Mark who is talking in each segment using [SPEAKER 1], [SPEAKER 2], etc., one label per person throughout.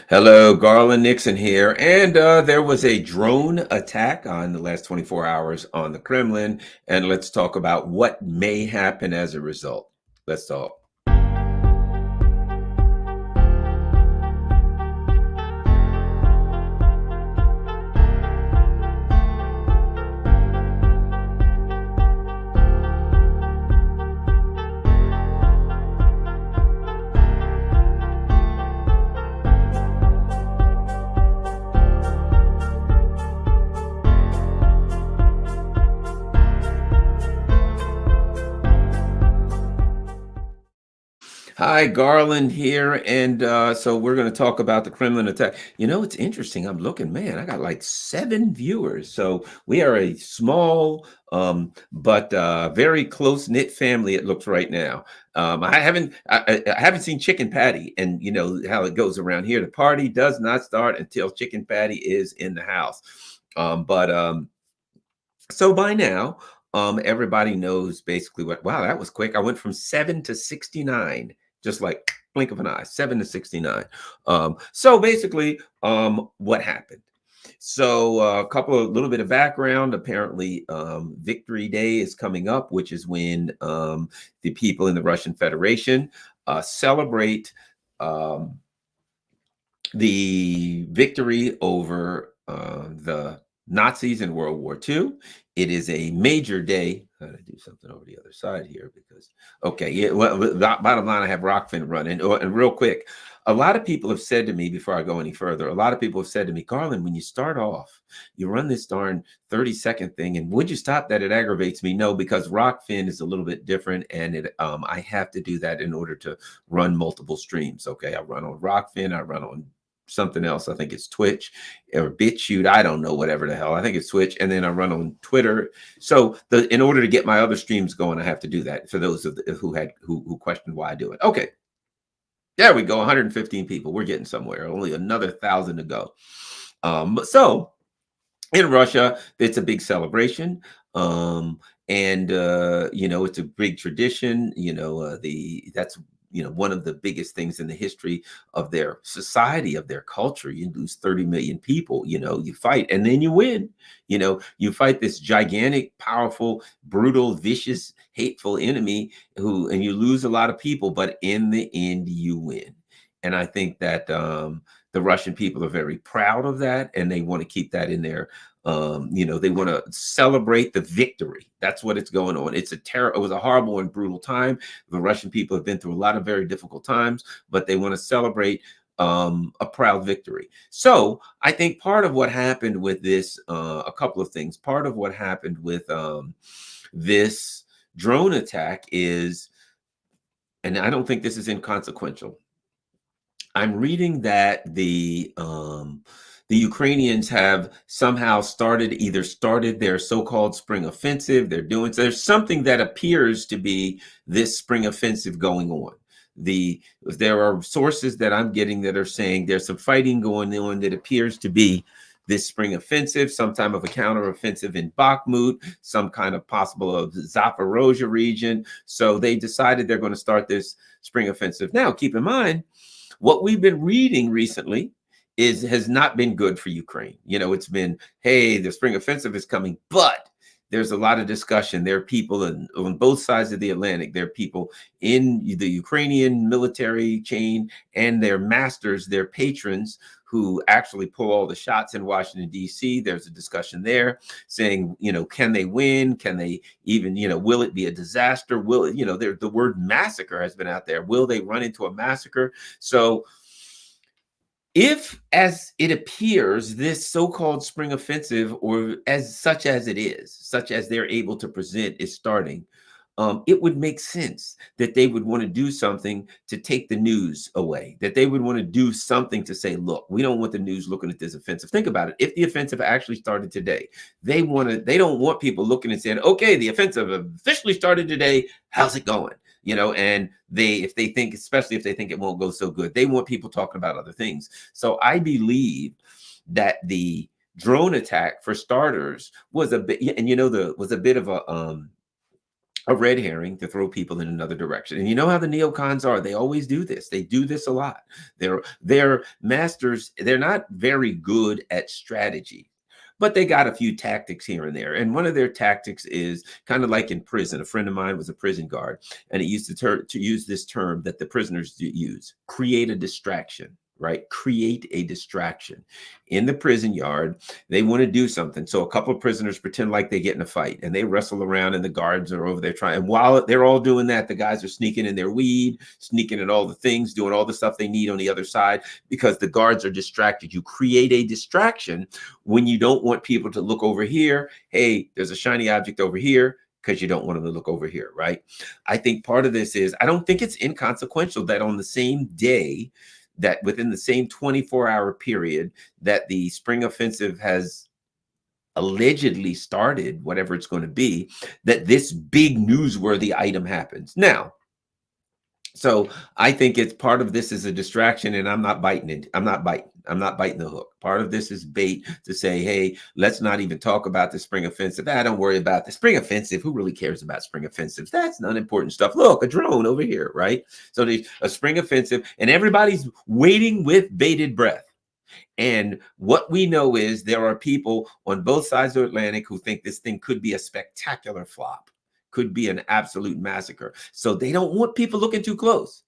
[SPEAKER 1] Hello, Garland Nixon here. And there was a drone attack on the last 24 hours on the Kremlin. And let's talk about what may happen as a result. Let's talk. Hi, Garland here. And so we're going to talk about the Kremlin attack. You know, it's interesting. I'm looking, man, I got like 7 viewers. So we are a small, but very close knit family, it looks right now. I haven't seen Chicken Patty, and you know how it goes around here. The party does not start until Chicken Patty is in the house. But so by now, everybody knows basically wow, that was quick. I went from 7 to 69, just like blink of an eye, 7 to 69. So basically, what happened? So a little bit of background. Apparently, Victory Day is coming up, which is when the people in the Russian Federation celebrate um, the victory over the Nazis in World War II. It is a major day. I'm going to do something over the other side here because, okay, yeah, well, bottom line, I have Rockfin running. And real quick, a lot of people have said to me before I go any further, a lot of people have said to me, Garland, when you start off, you run this darn 30-second thing. And would you stop that? It aggravates me. No, because Rockfin is a little bit different. And I have to do that in order to run multiple streams. Okay, I run on Rockfin, I run on something else. I think it's Twitch or BitChute. I don't know, whatever the hell. I think it's Twitch. And then I run on Twitter. So in order to get my other streams going, I have to do that for those who questioned why I do it. Okay. There we go. 115 people. We're getting somewhere. Only another 1,000 to go. So in Russia, it's a big celebration. And you know, it's a big tradition. You know, that's one of the biggest things in the history of their society, of their culture. You lose 30 million people, you fight and then you win. You fight this gigantic, powerful, brutal, vicious, hateful enemy and you lose a lot of people, but in the end you win. And I think that the Russian people are very proud of that, and they want to keep that in their they want to celebrate the victory. That's what it's going on. It was a horrible and brutal time. The Russian people have been through a lot of very difficult times, but they want to celebrate a proud victory. So I think part of what happened with this, a couple of things, part of what happened with this drone attack is, and I don't think this is inconsequential. I'm reading that the Ukrainians have somehow either started their so-called spring offensive. So there's something that appears to be this spring offensive going on. There are sources that I'm getting that are saying there's some fighting going on that appears to be this spring offensive, some type of a counteroffensive in Bakhmut, some kind of possible of Zaporozhye region. So they decided they're going to start this spring offensive. Now, keep in mind, what we've been reading recently has not been good for Ukraine. It's been, hey, the spring offensive is coming, but there's a lot of discussion. There are people on both sides of the Atlantic. There are people in the Ukrainian military chain and their masters, their patrons, who actually pull all the shots in Washington, D.C. There's a discussion there saying, can they win? Can they even, will it be a disaster? The word massacre has been out there. Will they run into a massacre? So if, as it appears, this so-called spring offensive, or such as they're able to present, is starting, it would make sense that they would want to do something to take the news away, that they would want to do something to say, look, we don't want the news looking at this offensive. Think about it. If the offensive actually started today, they don't want people looking and saying, okay, the offensive officially started today. How's it going? And especially if they think it won't go so good, they want people talking about other things. So I believe that the drone attack, for starters, was a bit, and was a bit of a red herring to throw people in another direction. And you know how the neocons are. They always do this. They do this a lot. They're masters. They're not very good at strategy, but they got a few tactics here and there. And one of their tactics is kind of like in prison. A friend of mine was a prison guard, and he used to use this term that the prisoners use: create a distraction. Right? Create a distraction. In the prison yard, they want to do something. So a couple of prisoners pretend like they get in a fight and they wrestle around, and the guards are over there trying. And while they're all doing that, the guys are sneaking in their weed, sneaking in all the things, doing all the stuff they need on the other side, because the guards are distracted. You create a distraction when you don't want people to look over here. Hey, there's a shiny object over here, because you don't want them to look over here, right? I think part of this is, I don't think it's inconsequential that on the same day, that within the same 24-hour period that the spring offensive has allegedly started, whatever it's going to be, that this big newsworthy item happens. Now, so I think it's part of this is a distraction, and I'm not biting it. I'm not biting the hook. Part of this is bait to say, hey, let's not even talk about the spring offensive. Don't worry about the spring offensive. Who really cares about spring offensives? That's unimportant stuff. Look, a drone over here, right? So there's a spring offensive, and everybody's waiting with bated breath. And what we know is there are people on both sides of the Atlantic who think this thing could be a spectacular flop, could be an absolute massacre. So they don't want people looking too close.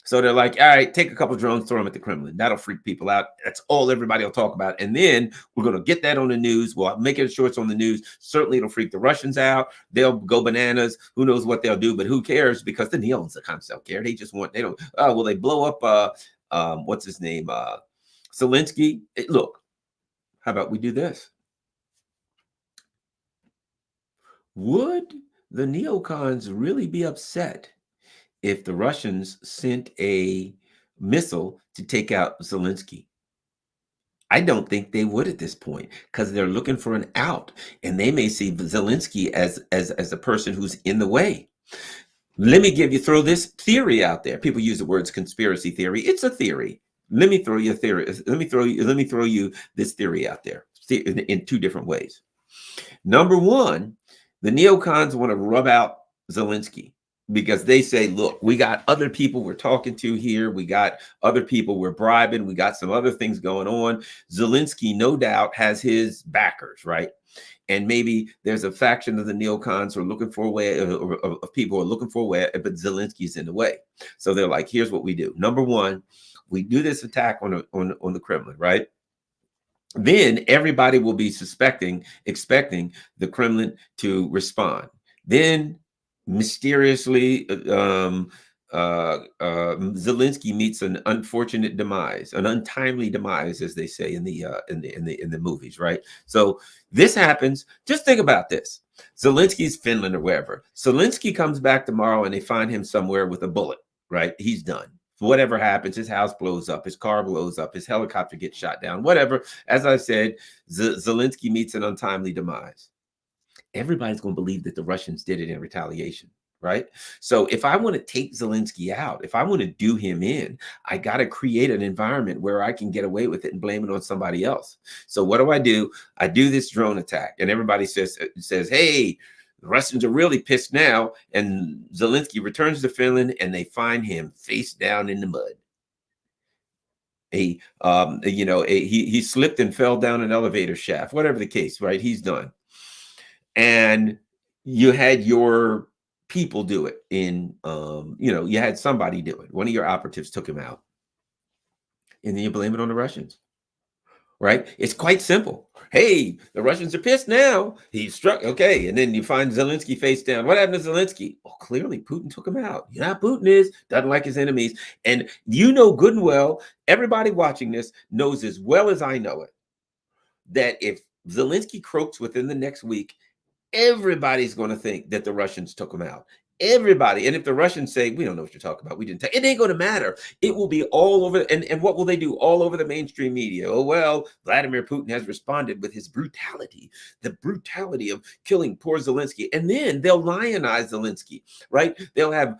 [SPEAKER 1] So they're like, all right, take a couple of drones, throw them at the Kremlin. That'll freak people out. That's all everybody will talk about. And then we're going to get that on the news. We'll make it sure it's on the news. Certainly it'll freak the Russians out. They'll go bananas. Who knows what they'll do, but who cares? Because the neons kind of don't care. They just want, they don't, will they blow up, what's his name? Zelensky. Look, how about we do this? Would the neocons really be upset if the Russians sent a missile to take out Zelensky? I don't think they would at this point, because they're looking for an out, and they may see Zelensky as a person who's in the way. Let me throw this theory out there. People use the words conspiracy theory. It's a theory. Let me throw you a theory. Let me throw you this theory out there in two different ways. Number one, the neocons want to rub out Zelensky, because they say, look, we got other people we're talking to here. We got other people we're bribing. We got some other things going on. Zelensky, no doubt, has his backers, right? And maybe there's a faction of the neocons who are looking for a way, of people who are looking for a way, but Zelensky's in the way. So they're like, here's what we do. Number one, we do this attack on the Kremlin, right? Then everybody will be expecting the Kremlin to respond. Then mysteriously, Zelensky meets an unfortunate demise, an untimely demise, as they say in the movies, right? So this happens. Just think about this. Zelensky's Finland or wherever. Zelensky comes back tomorrow, and they find him somewhere with a bullet, right? He's done. Whatever happens, his house blows up, his car blows up, his helicopter gets shot down, whatever. As I said, Zelensky meets an untimely demise. Everybody's going to believe that the Russians did it in retaliation, right? So if I want to take Zelensky out, if I want to do him in, I got to create an environment where I can get away with it and blame it on somebody else. So what do? I do this drone attack, and everybody says, hey, the Russians are really pissed now, and Zelensky returns to Finland, and they find him face down in the mud. He slipped and fell down an elevator shaft, whatever the case, right? He's done. And you had your people do it you had somebody do it. One of your operatives took him out, and then you blame it on the Russians. Right? It's quite simple. Hey, the Russians are pissed now. He struck. Okay. And then you find Zelensky face down. What happened to Zelensky? Oh, clearly Putin took him out. You know how Putin is, doesn't like his enemies. And you know good and well, everybody watching this knows as well as I know it, that if Zelensky croaks within the next week, everybody's going to think that the Russians took him out. Everybody. And if the Russians say, we don't know what you're talking about, we didn't take it, ain't going to matter. It will be all over. And what will they do? All over the mainstream media. Oh, well, Vladimir Putin has responded with his brutality, the brutality of killing poor Zelensky. And then they'll lionize Zelensky, right? They'll have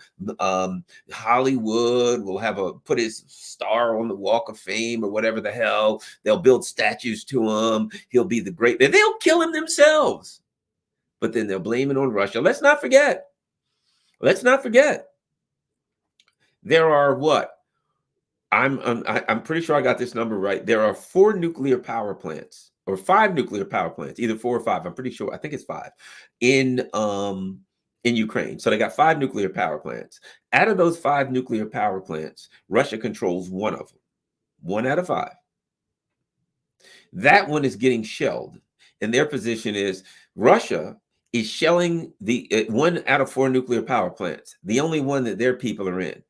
[SPEAKER 1] Hollywood will have put his star on the Walk of Fame or whatever the hell. They'll build statues to him. He'll be the great. They'll kill him themselves. But then they'll blame it on Russia. Let's not forget, Let's not forget, there are what? I'm pretty sure I got this number right. There are 4 nuclear power plants or 5 nuclear power plants, either 4 or 5. I'm pretty sure. I think it's 5 in Ukraine. So they got 5 nuclear power plants. Out of those 5 nuclear power plants, Russia controls one of them. 1 out of 5. That one is getting shelled. And their position is Russia is shelling the 1 out of 4 nuclear power plants, the only one that their people are in.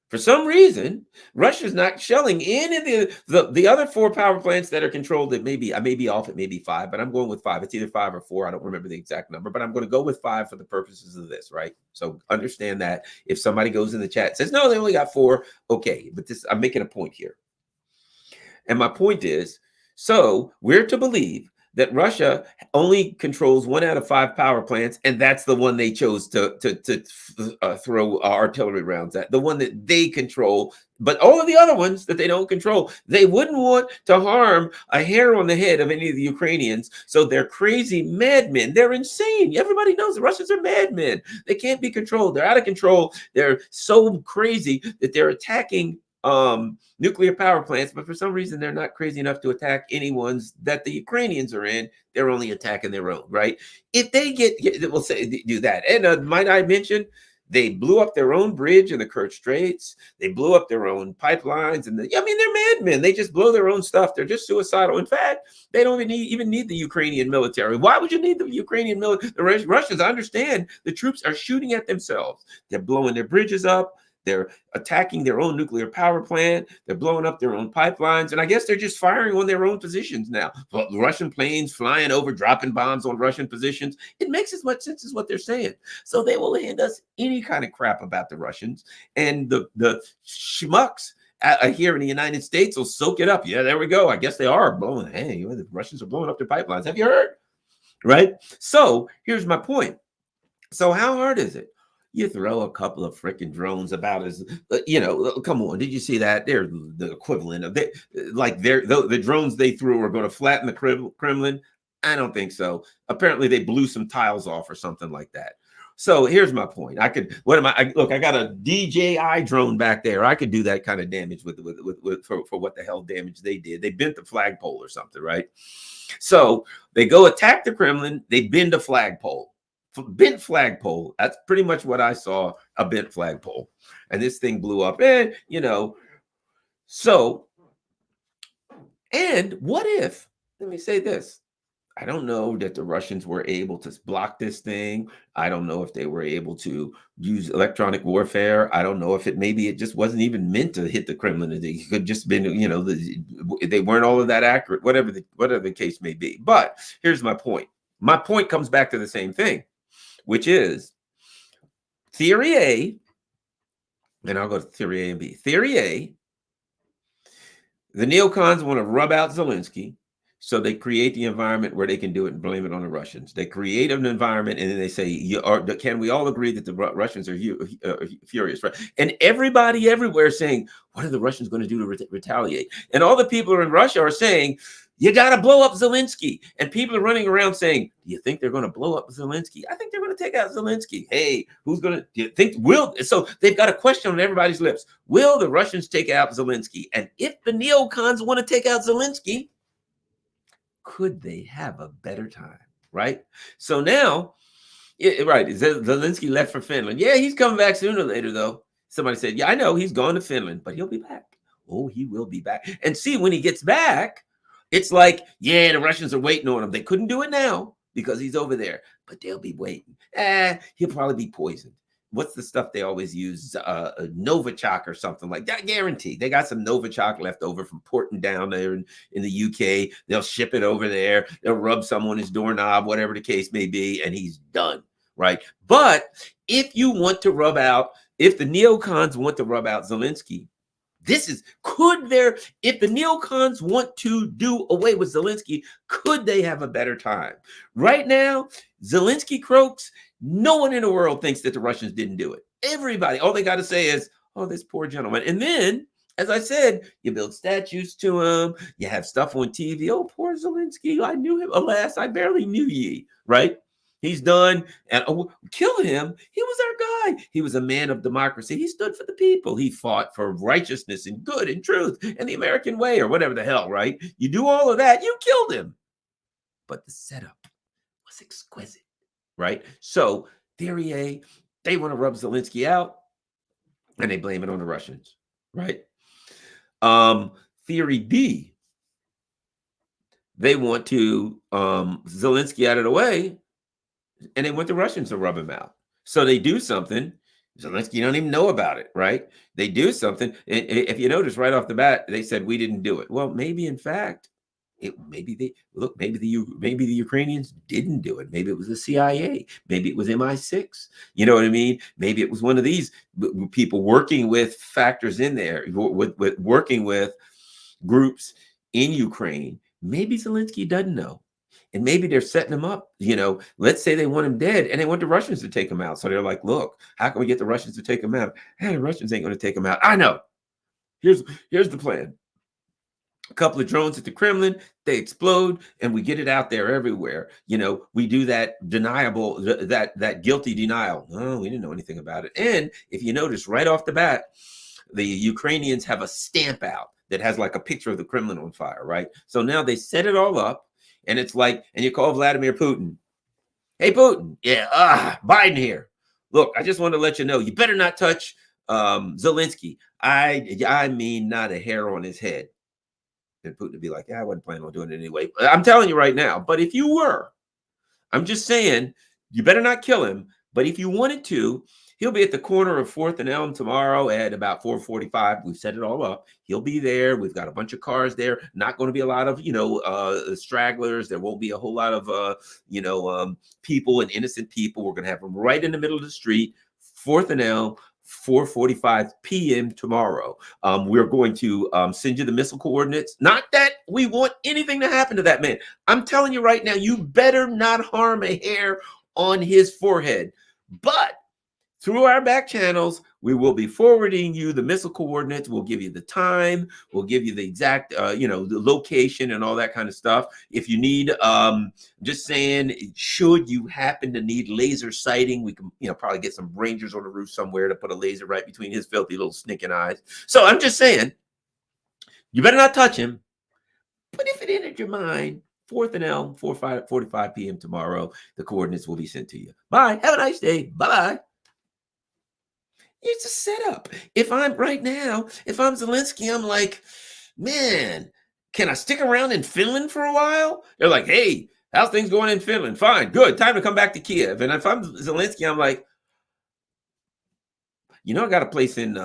[SPEAKER 1] For some reason, Russia's not shelling any of the other 4 power plants that are controlled. That maybe I may be off, it may be 5, but I'm going with 5. It's either 5 or 4. I don't remember the exact number, but I'm going to go with 5 for the purposes of this, right? So understand that if somebody goes in the chat and says, no, they only got 4, okay. But this, I'm making a point here. And my point is, so we're to believe that Russia only controls 1 out of 5 power plants, and that's the one they chose to throw artillery rounds at, the one that they control. But all of the other ones that they don't control, they wouldn't want to harm a hair on the head of any of the Ukrainians. So they're crazy madmen. They're insane. Everybody knows the Russians are madmen. They can't be controlled. They're out of control. They're so crazy that they're attacking nuclear power plants, but for some reason they're not crazy enough to attack any ones that the Ukrainians are in. They're only attacking their own, right? If they we'll say do that. And might I mention, they blew up their own bridge in the Kerch Straits. They blew up their own pipelines, and they're madmen. They just blow their own stuff. They're just suicidal. In fact, they don't even need the Ukrainian military. Why would you need the Ukrainian military? The Russians, I understand, the troops are shooting at themselves. They're blowing their bridges up. They're attacking their own nuclear power plant. They're blowing up their own pipelines. And I guess they're just firing on their own positions now. Well, Russian planes flying over, dropping bombs on Russian positions. It makes as much sense as what they're saying. So they will hand us any kind of crap about the Russians. And the schmucks here in the United States will soak it up. Yeah, there we go. I guess they are blowing. Hey, the Russians are blowing up their pipelines. Have you heard? Right? So here's my point. So how hard is it? You throw a couple of freaking drones about as, come on. Did you see that? They're the equivalent of the drones they threw are going to flatten the Kremlin. I don't think so. Apparently they blew some tiles off or something like that. So here's my point. I got a DJI drone back there. I could do that kind of damage for what the hell damage they did. They bent the flagpole or something, right? So they go attack the Kremlin. They bend a flagpole. Bent flagpole. That's pretty much what I saw, a bent flagpole. And this thing blew up. And, so, and what if, let me say this. I don't know that the Russians were able to block this thing. I don't know if they were able to use electronic warfare. I don't know if maybe it just wasn't even meant to hit the Kremlin. It could just been, they weren't all of that accurate, whatever the case may be. But here's my point. My point comes back to the same thing, which is theory A, and I'll go to theory A and B. Theory A, the neocons want to rub out Zelensky, so they create the environment where they can do it and blame it on the Russians. They create an environment, and then they say, can we all agree that the Russians are furious, right? And everybody everywhere is saying, what are the Russians going to do to retaliate? And all the people in Russia are saying, you got to blow up Zelensky. And people are running around saying, do you think they're going to blow up Zelensky? I think they're going to take out Zelensky. Hey, do you think so they've got a question on everybody's lips. Will the Russians take out Zelensky? And if the neocons want to take out Zelensky, could they have a better time? Right? So now, right, Zelensky left for Finland. Yeah, he's coming back sooner or later, though. Somebody said, yeah, I know he's gone to Finland, but he'll be back. Oh, he will be back. And see, when he gets back, it's like, yeah, the Russians are waiting on him. They couldn't do it now because he's over there, but they'll be waiting. He'll probably be poisoned. What's the stuff they always use? Novichok or something like that. Guaranteed. They got some Novichok left over from porting down there in the UK. They'll ship it over there. They'll rub some on his doorknob, whatever the case may be, and he's done, right? But if the neocons want to rub out Zelensky, if the neocons want to do away with Zelensky, could they have a better time? Right now, Zelensky croaks. No one in the world thinks that the Russians didn't do it. Everybody, all they got to say is, oh, this poor gentleman. And then, as I said, you build statues to him. You have stuff on TV. Oh, poor Zelensky. I knew him. Alas, I barely knew ye. Right? He's done. And kill him. He was our guy. He was a man of democracy. He stood for the people. He fought for righteousness and good and truth and the American way, or whatever the hell, right? You do all of that, you killed him. But the setup was exquisite, right? So theory A, they want to rub Zelensky out and they blame it on the Russians, right? Theory B, they want to Zelensky out of the way, and they want the Russians to rub him out. So they do something. Zelensky don't even know about it, right? They do something. If you notice right off the bat, they said we didn't do it. Well, maybe in fact, maybe the Ukrainians didn't do it. Maybe it was the CIA. Maybe it was MI6. You know what I mean? Maybe it was one of these people working with factors in there, with working with groups in Ukraine. Maybe Zelensky doesn't know. And maybe they're setting him up. Let's say they want him dead and they want the Russians to take him out. So they're like, look, how can we get the Russians to take him out? Hey, the Russians ain't going to take him out. I know. Here's the plan. A couple of drones at the Kremlin, they explode, and we get it out there everywhere. We do that that guilty denial. Oh, we didn't know anything about it. And if you notice right off the bat, the Ukrainians have a stamp out that has like a picture of the Kremlin on fire, right? So now they set it all up, and it's like, and you call Vladimir Putin. Hey, Putin, yeah, Biden here. Look, I just want to let you know, you better not touch Zelensky. I mean, not a hair on his head. And Putin would be like, yeah, I wasn't planning on doing it anyway. I'm telling you right now, but if you were, I'm just saying, you better not kill him. But if you wanted to, he'll be at the corner of 4th and Elm tomorrow at about 4:45. We've set it all up. He'll be there. We've got a bunch of cars there. Not going to be a lot of, stragglers. There won't be a whole lot of, people and innocent people. We're going to have them right in the middle of the street, 4th and Elm. 4:45 p.m. tomorrow. We're going to send you the missile coordinates. Not that we want anything to happen to that man. I'm telling you right now, you better not harm a hair on his forehead. But through our back channels, we will be forwarding you the missile coordinates. We'll give you the time. We'll give you the exact, the location and all that kind of stuff. If you need, just saying, should you happen to need laser sighting, we can, probably get some rangers on the roof somewhere to put a laser right between his filthy little sneaking eyes. So I'm just saying, you better not touch him. But if it entered your mind, 4th and Elm, 4:45 p.m. tomorrow, the coordinates will be sent to you. Bye. Have a nice day. Bye-bye. It's a setup. If I'm Zelensky, I'm like, man, can I stick around in Finland for a while? They're like, hey, how's things going in Finland? Fine, good. Time to come back to Kiev. And if I'm Zelensky, I'm like, I got a place in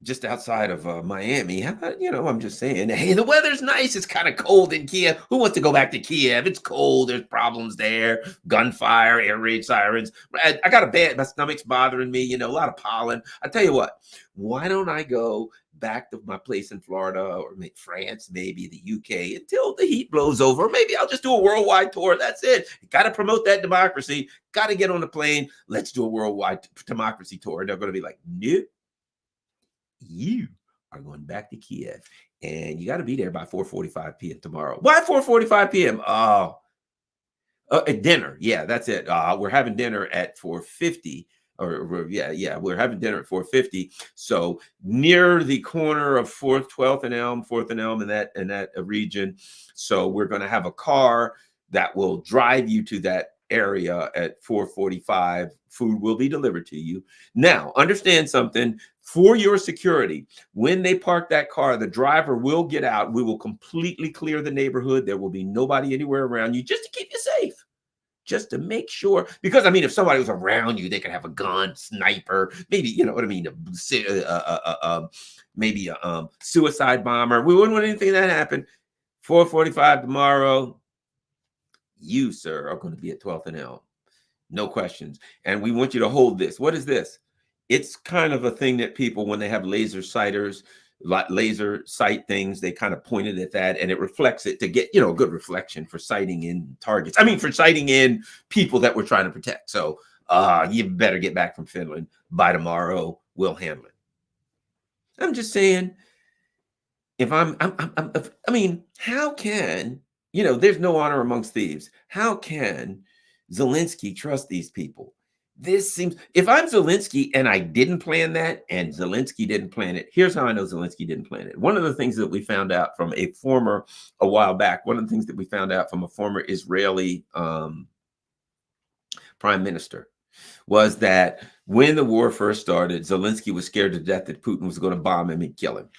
[SPEAKER 1] just outside of Miami. How about, I'm just saying, hey, the weather's nice. It's kind of cold in Kiev. Who wants to go back to Kiev? It's cold. There's problems there. Gunfire, air raid sirens. I got my stomach's bothering me, a lot of pollen. I tell you what, why don't I go back to my place in Florida or France, maybe the UK until the heat blows over. Maybe I'll just do a worldwide tour. That's it. Got to promote that democracy. Got to get on the plane. Let's do a worldwide democracy tour. And they're going to be like, nope. You are going back to Kiev, and you got to be there by 4:45 p.m. tomorrow. Why 4:45 p.m.? At dinner. Yeah, that's it. We're having dinner at 4:50. We're having dinner at 4:50. So near the corner of 4th and Elm in that region. So we're going to have a car that will drive you to that area at 4:45. Food will be delivered to you. Now, understand something. For your security, when they park that car, the driver will get out. We will completely clear the neighborhood. There will be nobody anywhere around you, just to keep you safe, just to make sure. Because, if somebody was around you, they could have a gun, sniper, maybe, maybe a suicide bomber. We wouldn't want anything that happen. 4:45 tomorrow, you, sir, are going to be at 12th and Elm. No questions. And we want you to hold this. What is this? It's kind of a thing that people, when they have laser sighters, laser sight things, they kind of pointed at that, and it reflects it to get, a good reflection for sighting in targets. For sighting in people that we're trying to protect. So you better get back from Finland by tomorrow. We'll handle it. I'm just saying, how can, there's no honor amongst thieves. How can Zelensky trust these people? This seems, if I'm Zelensky and I didn't plan that and Zelensky didn't plan it, here's how I know Zelensky didn't plan it. One of the things that we found out from a while back, one of the things that we found out from a former Israeli prime minister was that when the war first started, Zelensky was scared to death that Putin was going to bomb him and kill him.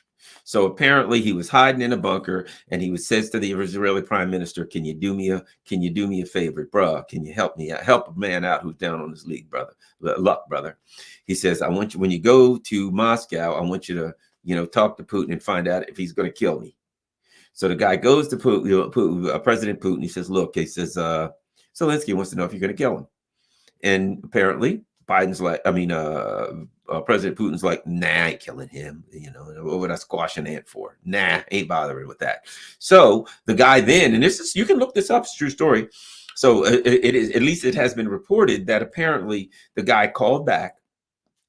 [SPEAKER 1] So apparently he was hiding in a bunker, and he says to the Israeli prime minister, can you do me a favor, bruh? Can you help me out? Help a man out who's down on his luck, brother. He says, I want you, when you go to Moscow, I want you to, talk to Putin and find out if he's going to kill me. So the guy goes to Putin, President Putin. He says, look, Zelensky wants to know if you're going to kill him. And apparently Biden's like, President Putin's like, nah, I ain't killing him. What would I squash an ant for? Nah, ain't bothering with that. So the guy then, and this is, you can look this up, it's a true story. So it is, at least it has been reported that apparently the guy called back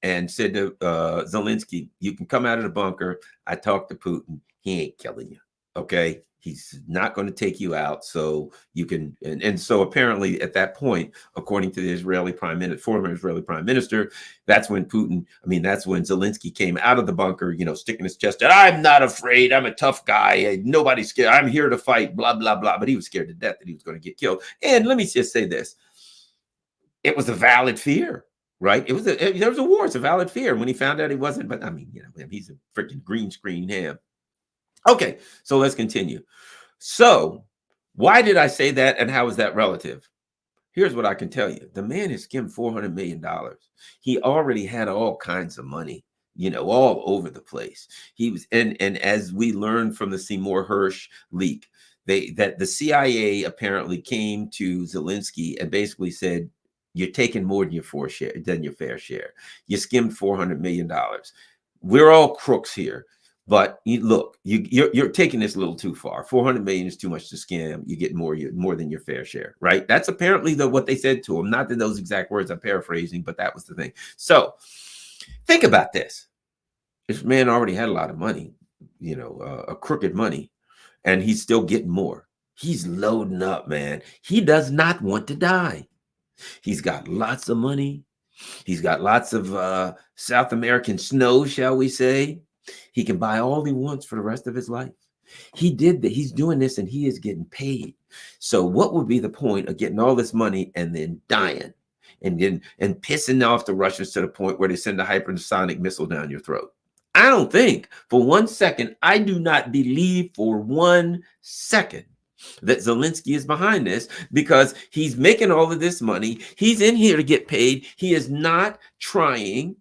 [SPEAKER 1] and said to Zelensky, you can come out of the bunker. I talked to Putin. He ain't killing you. Okay. He's not going to take you out, so you can. And so apparently, at that point, according to the former Israeli prime minister, that's when Zelensky came out of the bunker, sticking his chest out. I'm not afraid. I'm a tough guy. Nobody's scared. I'm here to fight. Blah blah blah. But he was scared to death that he was going to get killed. And let me just say this: it was a valid fear. Right? There was a war. It's a valid fear. When he found out he wasn't, but he's a freaking green screen ham. Okay, so let's continue. So why did I say that, and how is that relative? Here's what I can tell you. The man has skimmed $400 million. He already had all kinds of money, all over the place. He was, and as we learned from the Seymour Hersh leak, that the CIA apparently came to Zelensky and basically said, you're taking more than your fair share. You skimmed $400 million. We're all crooks here. But you're taking this a little too far. 400 million is too much to scam. You get more than your fair share, right? That's apparently what they said to him. Not in those exact words, I'm paraphrasing, but that was the thing. So think about this. This man already had a lot of money, a crooked money, and he's still getting more. He's loading up, man. He does not want to die. He's got lots of money. He's got lots of South American snow, shall we say. He can buy all he wants for the rest of his life. He did that. He's doing this and he is getting paid. So what would be the point of getting all this money and then dying and pissing off the Russians to the point where they send a hypersonic missile down your throat? I don't think for 1 second, I do not believe for 1 second that Zelensky is behind this, because he's making all of this money. He's in here to get paid. He is not trying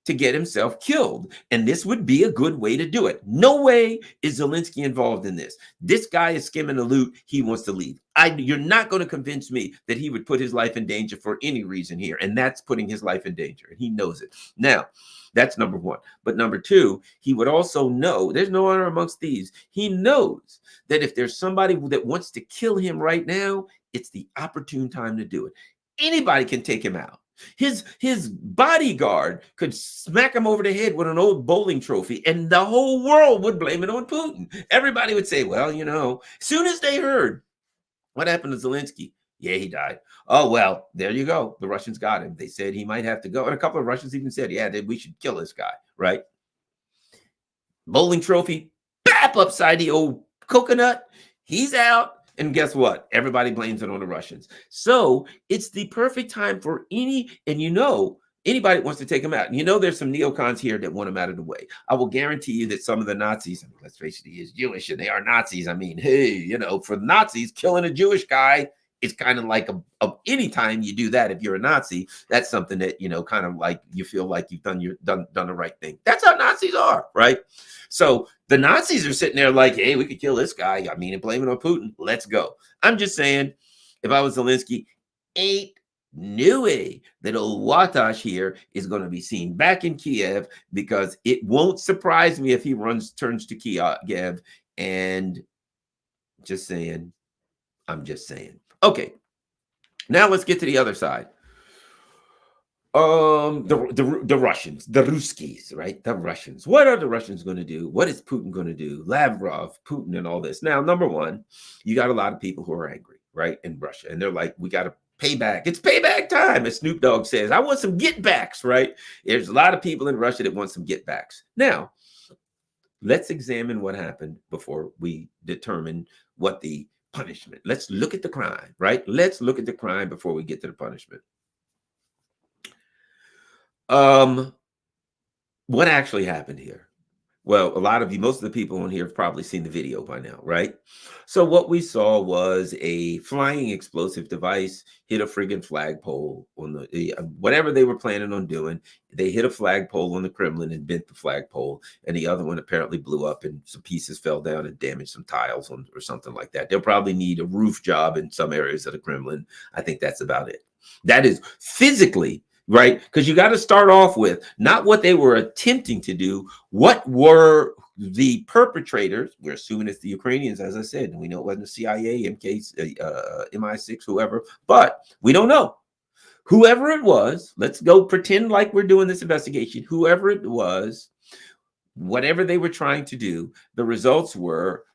[SPEAKER 1] to get himself killed. And this would be a good way to do it. No way is Zelensky involved in this. This guy is skimming the loot. He wants to leave. You're not going to convince me that he would put his life in danger for any reason here. And that's putting his life in danger. And he knows it. Now, that's number one. But number two, he would also know there's no honor amongst thieves. He knows that if there's somebody that wants to kill him right now, it's the opportune time to do it. Anybody can take him out. His bodyguard could smack him over the head with an old bowling trophy, and the whole world would blame it on Putin. Everybody would say, well, as soon as they heard what happened to Zelensky, yeah, he died. Oh, well, there you go. The Russians got him. They said he might have to go. And a couple of Russians even said, yeah, we should kill this guy, right? Bowling trophy, bap upside the old coconut. He's out. And guess what? Everybody blames it on the Russians. So it's the perfect time for anybody wants to take him out. And there's some neocons here that want him out of the way. I will guarantee you that some of the Nazis, let's face it, he is Jewish and they are Nazis. Hey, for the Nazis, killing a Jewish guy is kind of like any time you do that, if you're a Nazi, that's something that, kind of like you feel like you've done the right thing. That's how Nazis are, right? So the Nazis are sitting there like, hey, we could kill this guy. And blame it on Putin. Let's go. I'm just saying, if I was Zelensky, ain't no way that old Watash here is going to be seen back in Kiev, because it won't surprise me if he turns to Kiev. And just saying, I'm just saying. Okay, now let's get to the other side. The Russians, the Ruskies, right? The Russians. What are the Russians going to do? What is Putin going to do? Lavrov, Putin, and all this. Now, number one, you got a lot of people who are angry, right, in Russia, and they're like, we got to Payback. It's payback time, as Snoop Dogg says. I want some get backs, right? There's a lot of people in Russia that want some get backs. Now, let's examine what happened before we determine what the punishment. Let's look at the crime, right? Let's look at the crime before we get to the punishment. What actually happened here? Well, a lot of you, most of the people on here have probably seen the video by now, right? So what we saw was a flying explosive device hit a friggin' flagpole on the whatever they were planning on doing. They hit a flagpole on the Kremlin and bent the flagpole, and the other one apparently blew up and some pieces fell down and damaged some tiles or something like that. They'll probably need a roof job in some areas of the Kremlin. I think that's about it. That is physically right? Because you got to start off with not what they were attempting to do. What were the perpetrators? We're assuming it's the Ukrainians, as I said, and we know it wasn't the CIA, MI6, whoever, but we don't know. Whoever it was, let's go pretend like we're doing this investigation. Whoever it was, whatever they were trying to do, the results were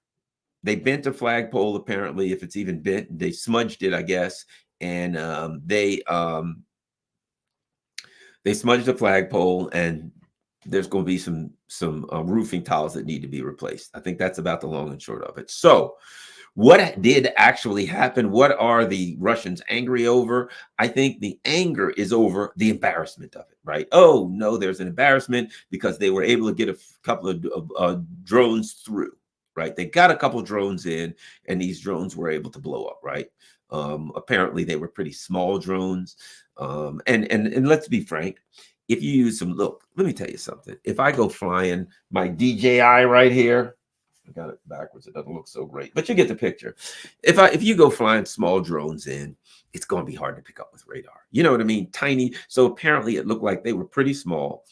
[SPEAKER 1] they bent a flagpole, apparently, if it's even bent, they smudged it, I guess, and they smudged the flagpole, and there's going to be some roofing tiles that need to be replaced. I think that's about the long and short of it. So what did actually happen? What are the Russians angry over? I think the anger is over the embarrassment of it, right? Oh, no, there's an embarrassment because they were able to get a couple of drones through, right? They got a couple of drones in, and these drones were able to blow up, right? Apparently, they were pretty small drones. And let's be frank, if you use some, look, let me tell you something. If I go flying my DJI right here, I got it backwards. It doesn't look so great, but you get the picture. If you go flying small drones in, it's going to be hard to pick up with radar. You know what I mean? Tiny. So apparently it looked like they were pretty small.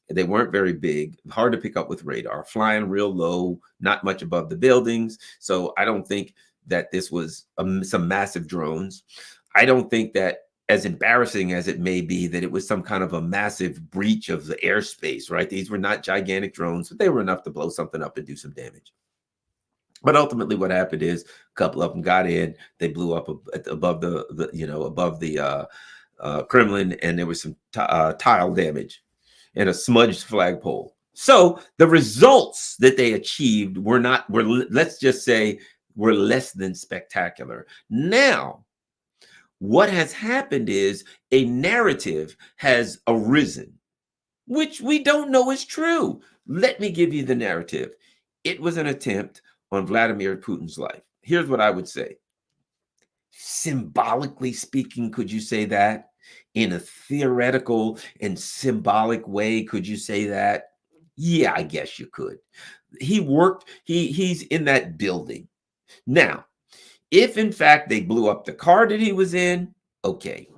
[SPEAKER 1] They weren't very big, hard to pick up with radar, flying real low, not much above the buildings. So I don't think that this was some massive drones. I don't think that, as embarrassing as it may be, that it was some kind of a massive breach of the airspace, right? These were not gigantic drones, but they were enough to blow something up and do some damage. But ultimately what happened is a couple of them got in, they blew up above the Kremlin, and there was some tile damage and a smudged flagpole. So the results that they achieved were let's just say, were less than spectacular. Now, what has happened is a narrative has arisen, which we don't know is true. Let me give you the narrative. It was an attempt on Vladimir Putin's life. Here's what I would say. Symbolically speaking, could you say that? In a theoretical and symbolic way, could you say that? Yeah, I guess you could. He's in that building. Now, if in fact they blew up the car that he was in, okay.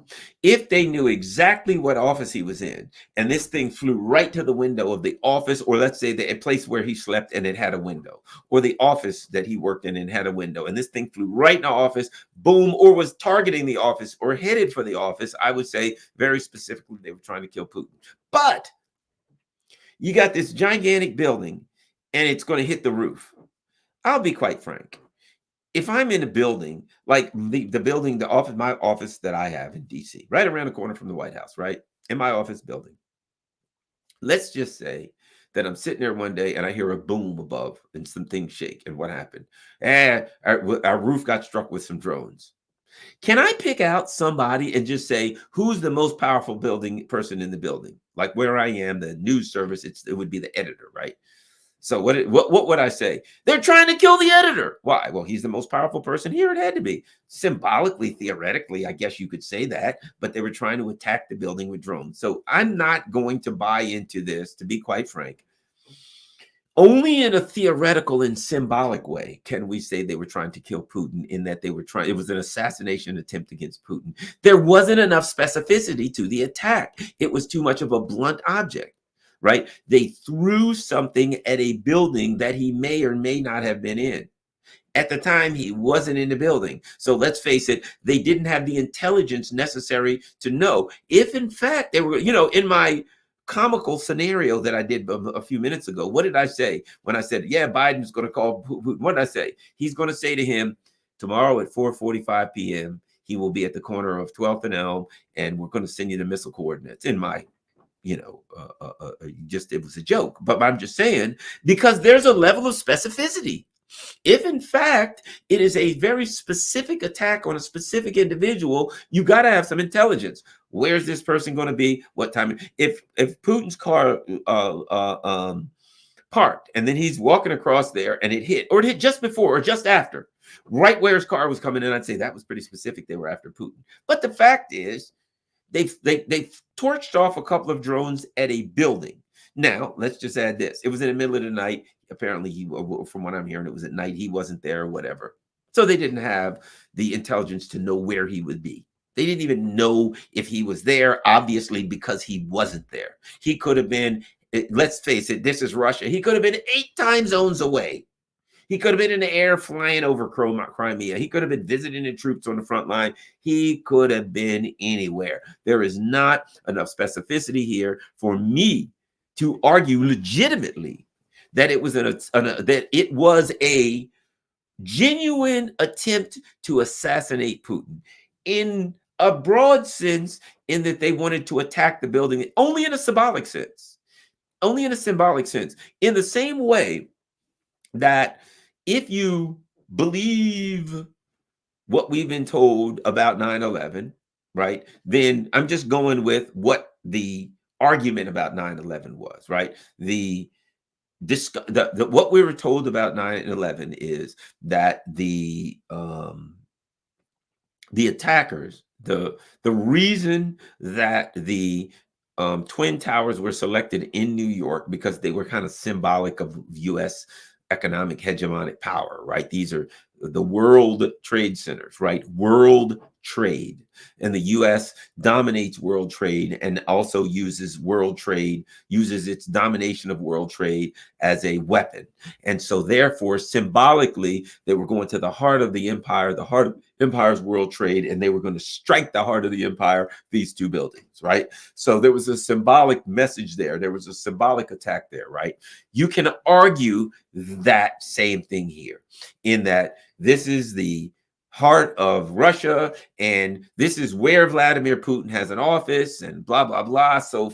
[SPEAKER 1] If they knew exactly what office he was in, and this thing flew right to the window of the office, or let's say a place where he slept and it had a window, or the office that he worked in and had a window, and this thing flew right in the office, boom, or was targeting the office or headed for the office, I would say very specifically they were trying to kill Putin. But you got this gigantic building and it's going to hit the roof. I'll be quite frank. If I'm in a building, like the building, the office, my office that I have in DC, right around the corner from the White House, right? In my office building. Let's just say that I'm sitting there one day and I hear a boom above and some things shake. And what happened? Our roof got struck with some drones. Can I pick out somebody and just say, who's the most powerful person in the building? Like where I am, the news service, it would be the editor, right? So what would I say? They're trying to kill the editor. Why? Well, he's the most powerful person here. It had to be. Symbolically, theoretically, I guess you could say that, but they were trying to attack the building with drones. So I'm not going to buy into this, to be quite frank. Only in a theoretical and symbolic way can we say they were trying to kill Putin, in that it was an assassination attempt against Putin. There wasn't enough specificity to the attack. It was too much of a blunt object. Right? They threw something at a building that he may or may not have been in. At the time, he wasn't in the building. So let's face it, they didn't have the intelligence necessary to know if, in fact, they were, in my comical scenario that I did a few minutes ago, what did I say when I said, yeah, Biden's going to call Putin? What did I say? He's going to say to him tomorrow at 4:45 p.m., he will be at the corner of 12th and Elm, and we're going to send you the missile coordinates. In my, just, it was a joke, but I'm just saying, because there's a level of specificity. If in fact it is a very specific attack on a specific individual, you got to have some intelligence. Where's this person going to be? What time? If Putin's car parked and then he's walking across there and it hit just before or just after, right where his car was coming in, I'd say that was pretty specific. They were after Putin. But the fact is, they've torched off a couple of drones at a building. Now, let's just add this. It was in the middle of the night. Apparently, from what I'm hearing, it was at night. He wasn't there or whatever. So they didn't have the intelligence to know where he would be. They didn't even know if he was there, obviously, because he wasn't there. He could have been, let's face it, this is Russia. He could have been 8 time zones away. He could have been in the air flying over Crimea. He could have been visiting the troops on the front line. He could have been anywhere. There is not enough specificity here for me to argue legitimately that it was a genuine attempt to assassinate Putin, in a broad sense, in that they wanted to attack the building, only in a symbolic sense. Only in a symbolic sense. In the same way that if you believe what we've been told about 9/11, right, then I'm just going with what the argument about 9/11 was, right? What we were told about 9/11 is that the attackers, the reason that the Twin Towers were selected in New York, because they were kind of symbolic of U.S. economic hegemonic power, right? These are the world trade centers, right? World trade. And the U.S. dominates world trade and also uses its domination of world trade as a weapon. And so therefore, symbolically, they were going to the heart of the empire, the heart of empire's world trade, and they were going to strike the heart of the empire, these 2 buildings, right? So there was a symbolic message there. There was a symbolic attack there, right? You can argue that same thing here, in that this is the heart of Russia, and this is where Vladimir Putin has an office, and blah blah blah. So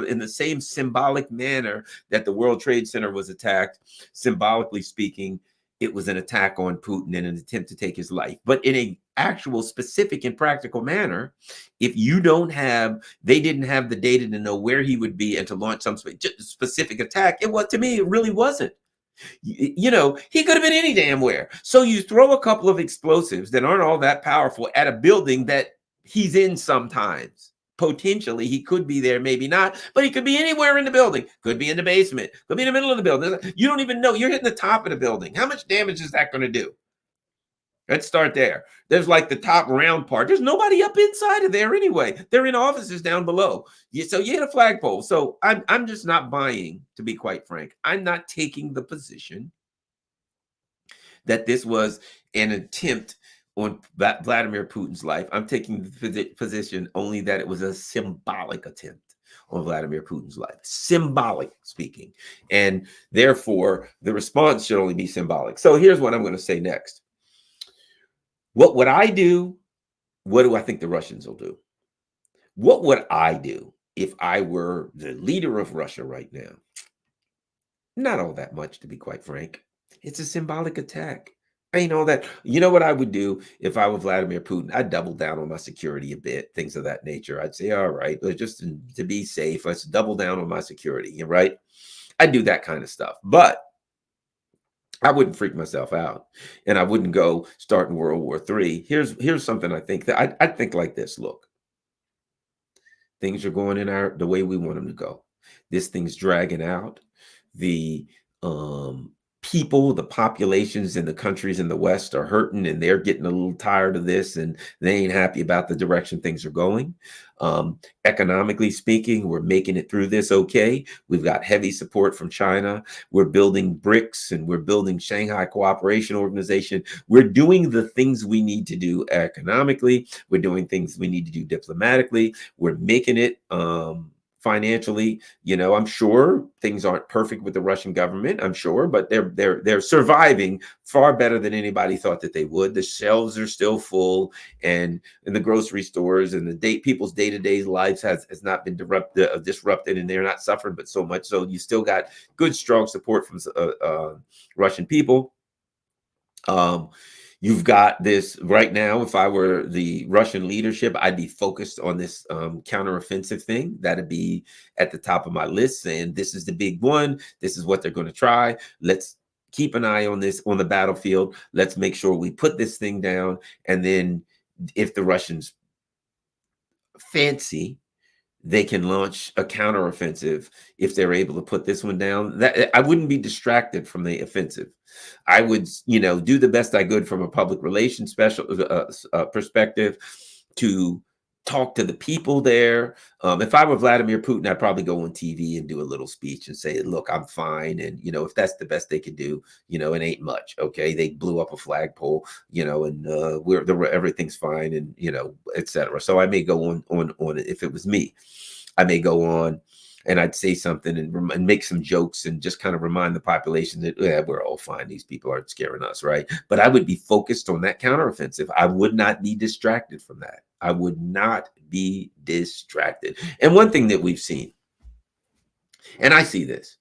[SPEAKER 1] in the same symbolic manner that the World Trade Center was attacked, symbolically speaking, it was an attack on Putin in an attempt to take his life. But in an actual specific and practical manner, if they didn't have the data to know where he would be and to launch some specific attack, to me, it really wasn't. He could have been any damn where. So you throw a couple of explosives that aren't all that powerful at a building that he's in sometimes. Potentially, he could be there, maybe not, but he could be anywhere in the building. Could be in the basement, could be in the middle of the building. You don't even know. You're hitting the top of the building. How much damage is that going to do? Let's start there. There's like the top round part. There's nobody up inside of there anyway. They're in offices down below. So you hit a flagpole. So I'm just not buying, to be quite frank. I'm not taking the position that this was an attempt on Vladimir Putin's life. I'm taking the position only that it was a symbolic attempt on Vladimir Putin's life, symbolic speaking. And therefore, the response should only be symbolic. So here's what I'm going to say next. What would I do? What do I think the Russians will do? What would I do if I were the leader of Russia right now? Not all that much, to be quite frank. It's a symbolic attack. Ain't all that. You know what I would do if I were Vladimir Putin? I'd double down on my security a bit, things of that nature. I'd say, all right, just to be safe, let's double down on my security, right? I'd do that kind of stuff. But I wouldn't freak myself out, and I wouldn't go starting World War III. Here's something I think that I think like this. Look, things are going in the way we want them to go. This thing's dragging out. The people, the populations in the countries in the West are hurting, and they're getting a little tired of this, and they ain't happy about the direction things are going. Economically speaking, we're making it through this okay. We've got heavy support from China. We're building BRICS, and we're building Shanghai Cooperation Organization. We're doing the things we need to do economically. We're doing things we need to do diplomatically. We're making it financially. I'm sure things aren't perfect with the Russian government, I'm sure, but they're surviving far better than anybody thought that they would. The shelves are still full, and in the grocery stores, and people's day-to-day lives has not been disrupted, and they're not suffering but so much. So you still got good, strong support from Russian people. You've got this right now. If I were the Russian leadership, I'd be focused on this counteroffensive thing. That'd be at the top of my list, saying this is the big one. This is what they're going to try. Let's keep an eye on this on the battlefield. Let's make sure we put this thing down. And then if the Russians fancy, they can launch a counteroffensive if they're able to put this one down. That I wouldn't be distracted from the offensive. I would, do the best I could from a public relations perspective to talk to the people there. If I were Vladimir Putin, I'd probably go on TV and do a little speech and say, look, I'm fine. And, if that's the best they could do, it ain't much. Okay. They blew up a flagpole, and everything's fine, and, et cetera. So I may go on it. If it was me, I may go on and I'd say something and make some jokes and just kind of remind the population that we're all fine. These people aren't scaring us, right? But I would be focused on that counteroffensive. I would not be distracted from that. I would not be distracted. And one thing that we've seen, and I see this,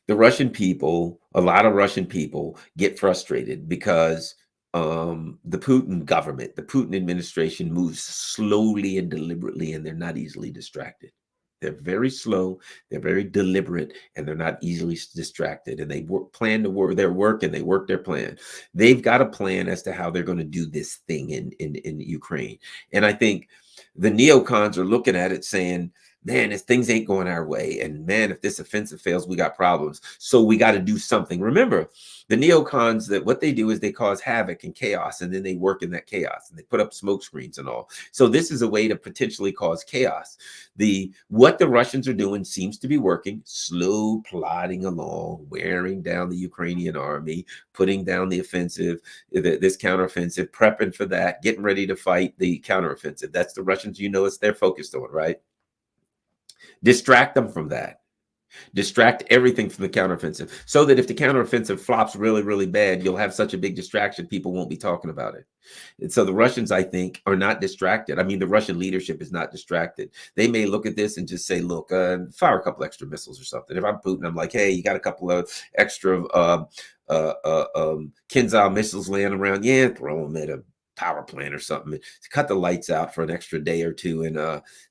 [SPEAKER 1] the Russian people, a lot of Russian people get frustrated because the Putin government, the Putin administration moves slowly and deliberately, and they're not easily distracted. They're very slow, they're very deliberate, and they're not easily distracted. And they plan to work their work, and they work their plan. They've got a plan as to how they're going to do this thing in Ukraine. And I think the neocons are looking at it saying, man, if things ain't going our way, and man, if this offensive fails, we got problems. So we got to do something. Remember, the neocons, that what they do is they cause havoc and chaos, and then they work in that chaos, and they put up smoke screens and all. So this is a way to potentially cause chaos. What the Russians are doing seems to be working, slow plodding along, wearing down the Ukrainian army, putting down the offensive, this counteroffensive, prepping for that, getting ready to fight the counteroffensive. That's the Russians, it's they're focused on, right? Distract them from that. Distract everything from the counteroffensive, so that if the counteroffensive flops really, really bad, you'll have such a big distraction, people won't be talking about it. And so the Russians, I think, are not distracted. I mean, the Russian leadership is not distracted. They may look at this and just say, look, fire a couple extra missiles or something. If I'm Putin, I'm like, hey, you got a couple of extra Kinzhal missiles laying around? Yeah, throw them at a power plant or something. Cut the lights out for an extra day or two in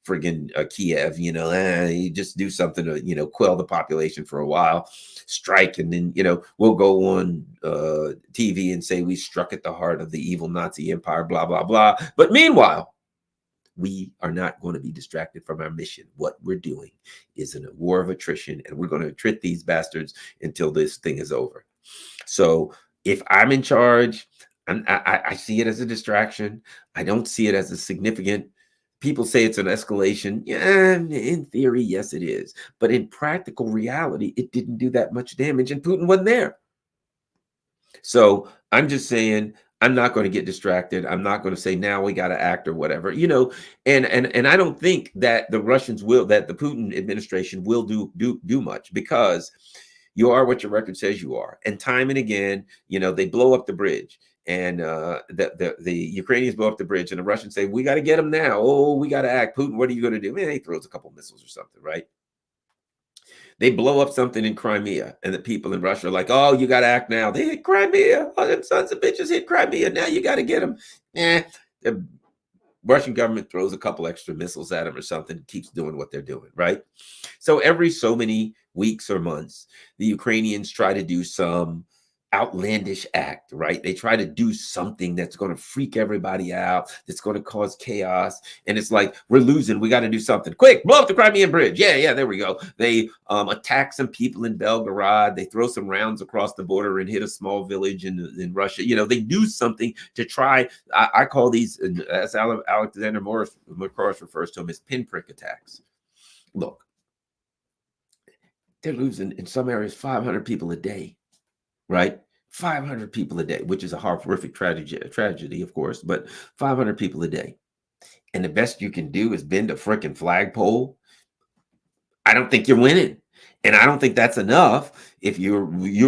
[SPEAKER 1] friggin' Kiev. You just do something to quell the population for a while, strike, and then we'll go on TV and say we struck at the heart of the evil Nazi empire, blah blah blah. But meanwhile, we are not going to be distracted from our mission. What we're doing is in a war of attrition, and we're going to attrit these bastards until this thing is over. So if I'm in charge, I see it as a distraction. I don't see it as a significant. People say it's an escalation. Yeah, in theory, yes, it is. But in practical reality, it didn't do that much damage, and Putin wasn't there. So I'm just saying, I'm not going to get distracted. I'm not going to say now we got to act or whatever, and I don't think that the Russians that the Putin administration will do much, because you are what your record says you are. And time and again, they blow up the bridge. And the Ukrainians blow up the bridge, and the Russians say, we got to get them now. Oh, we got to act. Putin, what are you going to do? Man, he throws a couple missiles or something, right? They blow up something in Crimea, and the people in Russia are like, oh, you got to act now. They hit Crimea. Oh, them sons of bitches hit Crimea. Now you got to get them. The Russian government throws a couple extra missiles at them or something, keeps doing what they're doing, right? So every so many weeks or months, the Ukrainians try to do some outlandish act, right? They try to do something that's going to freak everybody out, that's going to cause chaos. And it's like, we're losing. We got to do something. Quick, blow up the Crimean Bridge. Yeah, there we go. They attack some people in Belgorod. They throw some rounds across the border and hit a small village in Russia. They do something to try. I call these, as Alexander Morris refers to them, as pinprick attacks. Look, they're losing in some areas 500 people a day. Right? 500 people a day, which is a horrific tragedy, of course, but 500 people a day. And the best you can do is bend a freaking flagpole. I don't think you're winning. And I don't think that's enough if you're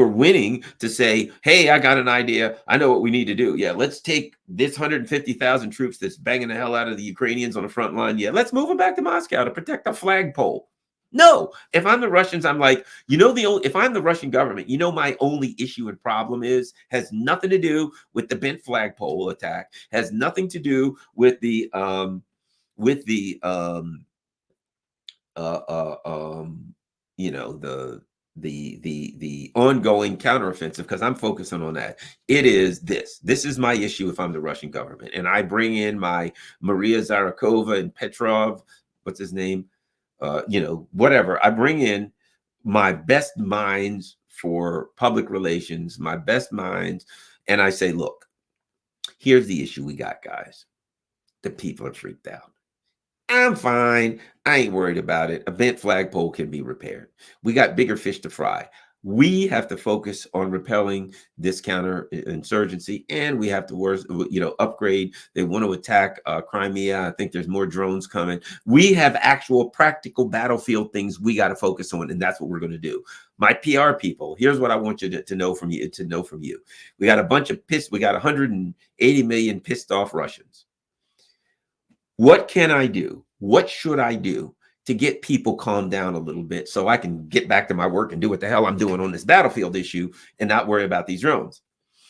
[SPEAKER 1] winning to say, hey, I got an idea. I know what we need to do. Yeah, let's take this 150,000 troops that's banging the hell out of the Ukrainians on the front line. Yeah, let's move them back to Moscow to protect the flagpole. No, if I'm the Russians, I'm like, if I'm the Russian government, my only issue and problem has nothing to do with the bent flagpole attack, has nothing to do with the with the uh, uh, um, the ongoing counteroffensive, because I'm focusing on that. It is this. This is my issue if I'm the Russian government, and I bring in my Maria Zakharova and Petrov, what's his name, whatever. I bring in my best minds for public relations, my best minds, and I say, look, here's the issue we got, guys. The people are freaked out. I'm fine. I ain't worried about it. A bent flagpole can be repaired. We got bigger fish to fry. We have to focus on repelling this counterinsurgency, and we have to, upgrade. They want to attack Crimea. I think there's more drones coming. We have actual practical battlefield things we got to focus on, and that's what we're going to do. My PR people, here's what I want you to know from you. We got a bunch of we got 180 million pissed off Russians. What can I do? What should I do to get people calmed down a little bit so I can get back to my work and do what the hell I'm doing on this battlefield issue and not worry about these drones?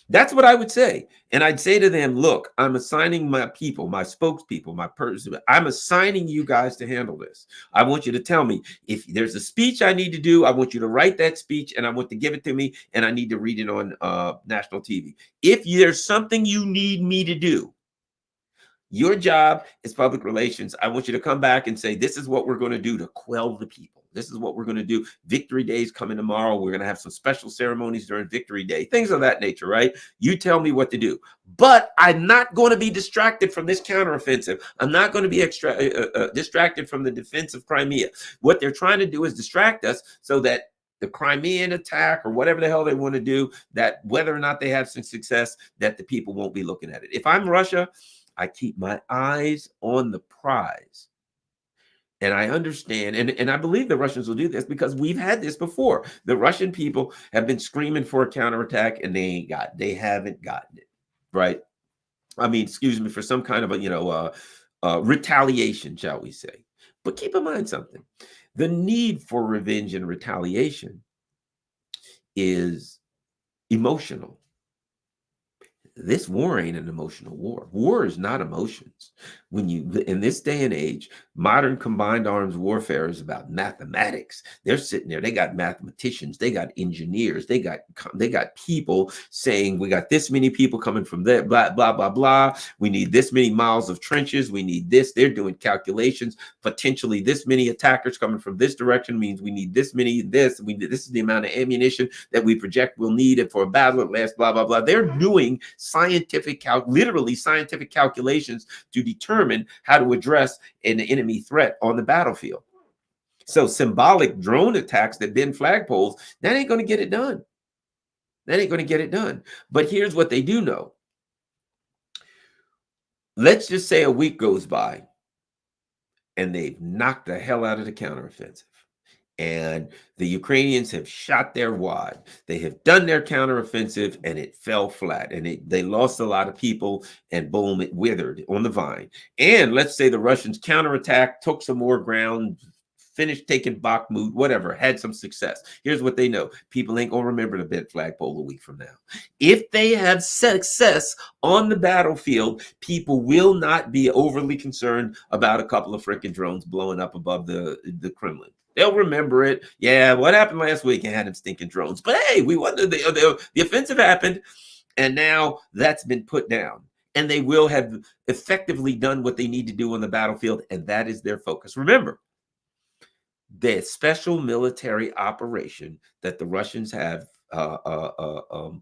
[SPEAKER 1] That's what I would say. And I'd say to them, look, I'm assigning my people, my spokespeople, my person, I'm assigning you guys to handle this. I want you to tell me if there's a speech I need to do, I want you to write that speech and I want to give it to me and I need to read it on national TV. If there's something you need me to do, your job is public relations. I want you to come back and say, this is what we're going to do to quell the people. This is what we're going to do. Victory Day is coming tomorrow. We're going to have some special ceremonies during Victory Day, things of that nature, right? You tell me what to do. But I'm not going to be distracted from this counteroffensive. I'm not going to be distracted from the defense of Crimea. What they're trying to do is distract us so that the Crimean attack or whatever the hell they want to do, that whether or not they have some success, that the people won't be looking at it. If I'm Russia, I keep my eyes on the prize. And I understand, and I believe the Russians will do this because we've had this before. The Russian people have been screaming for a counterattack and they haven't gotten it, right? I mean, excuse me, for some kind of retaliation, shall we say. But keep in mind something. The need for revenge and retaliation is emotional. This war ain't an emotional war. War is not emotions. When in this day and age, modern combined arms warfare is about mathematics. They're sitting there. They got mathematicians. They got engineers. They got people saying, we got this many people coming from there, blah, blah, blah, blah. We need this many miles of trenches. We need this. They're doing calculations. Potentially this many attackers coming from this direction means we need this many, this is the amount of ammunition that we project we'll need it for a battle at last, blah, blah, blah. They're doing literally scientific calculations to determine how to address an enemy threat on the battlefield. So symbolic drone attacks that bend flagpoles, that ain't going to get it done. That ain't going to get it done. But here's what they do know. Let's just say a week goes by and they've knocked the hell out of the counteroffensive. And the Ukrainians have shot their wad. They have done their counteroffensive and it fell flat. And they lost a lot of people and boom, it withered on the vine. And let's say the Russians counterattacked, took some more ground, finished taking Bakhmut, whatever, had some success. Here's what they know. People ain't going to remember the bent flagpole a week from now. If they have success on the battlefield, people will not be overly concerned about a couple of freaking drones blowing up above the Kremlin. They'll remember it. Yeah, what happened last week and had them stinking drones. But hey, we won the offensive happened, and now that's been put down. And they will have effectively done what they need to do on the battlefield, and that is their focus. Remember, the special military operation that the Russians have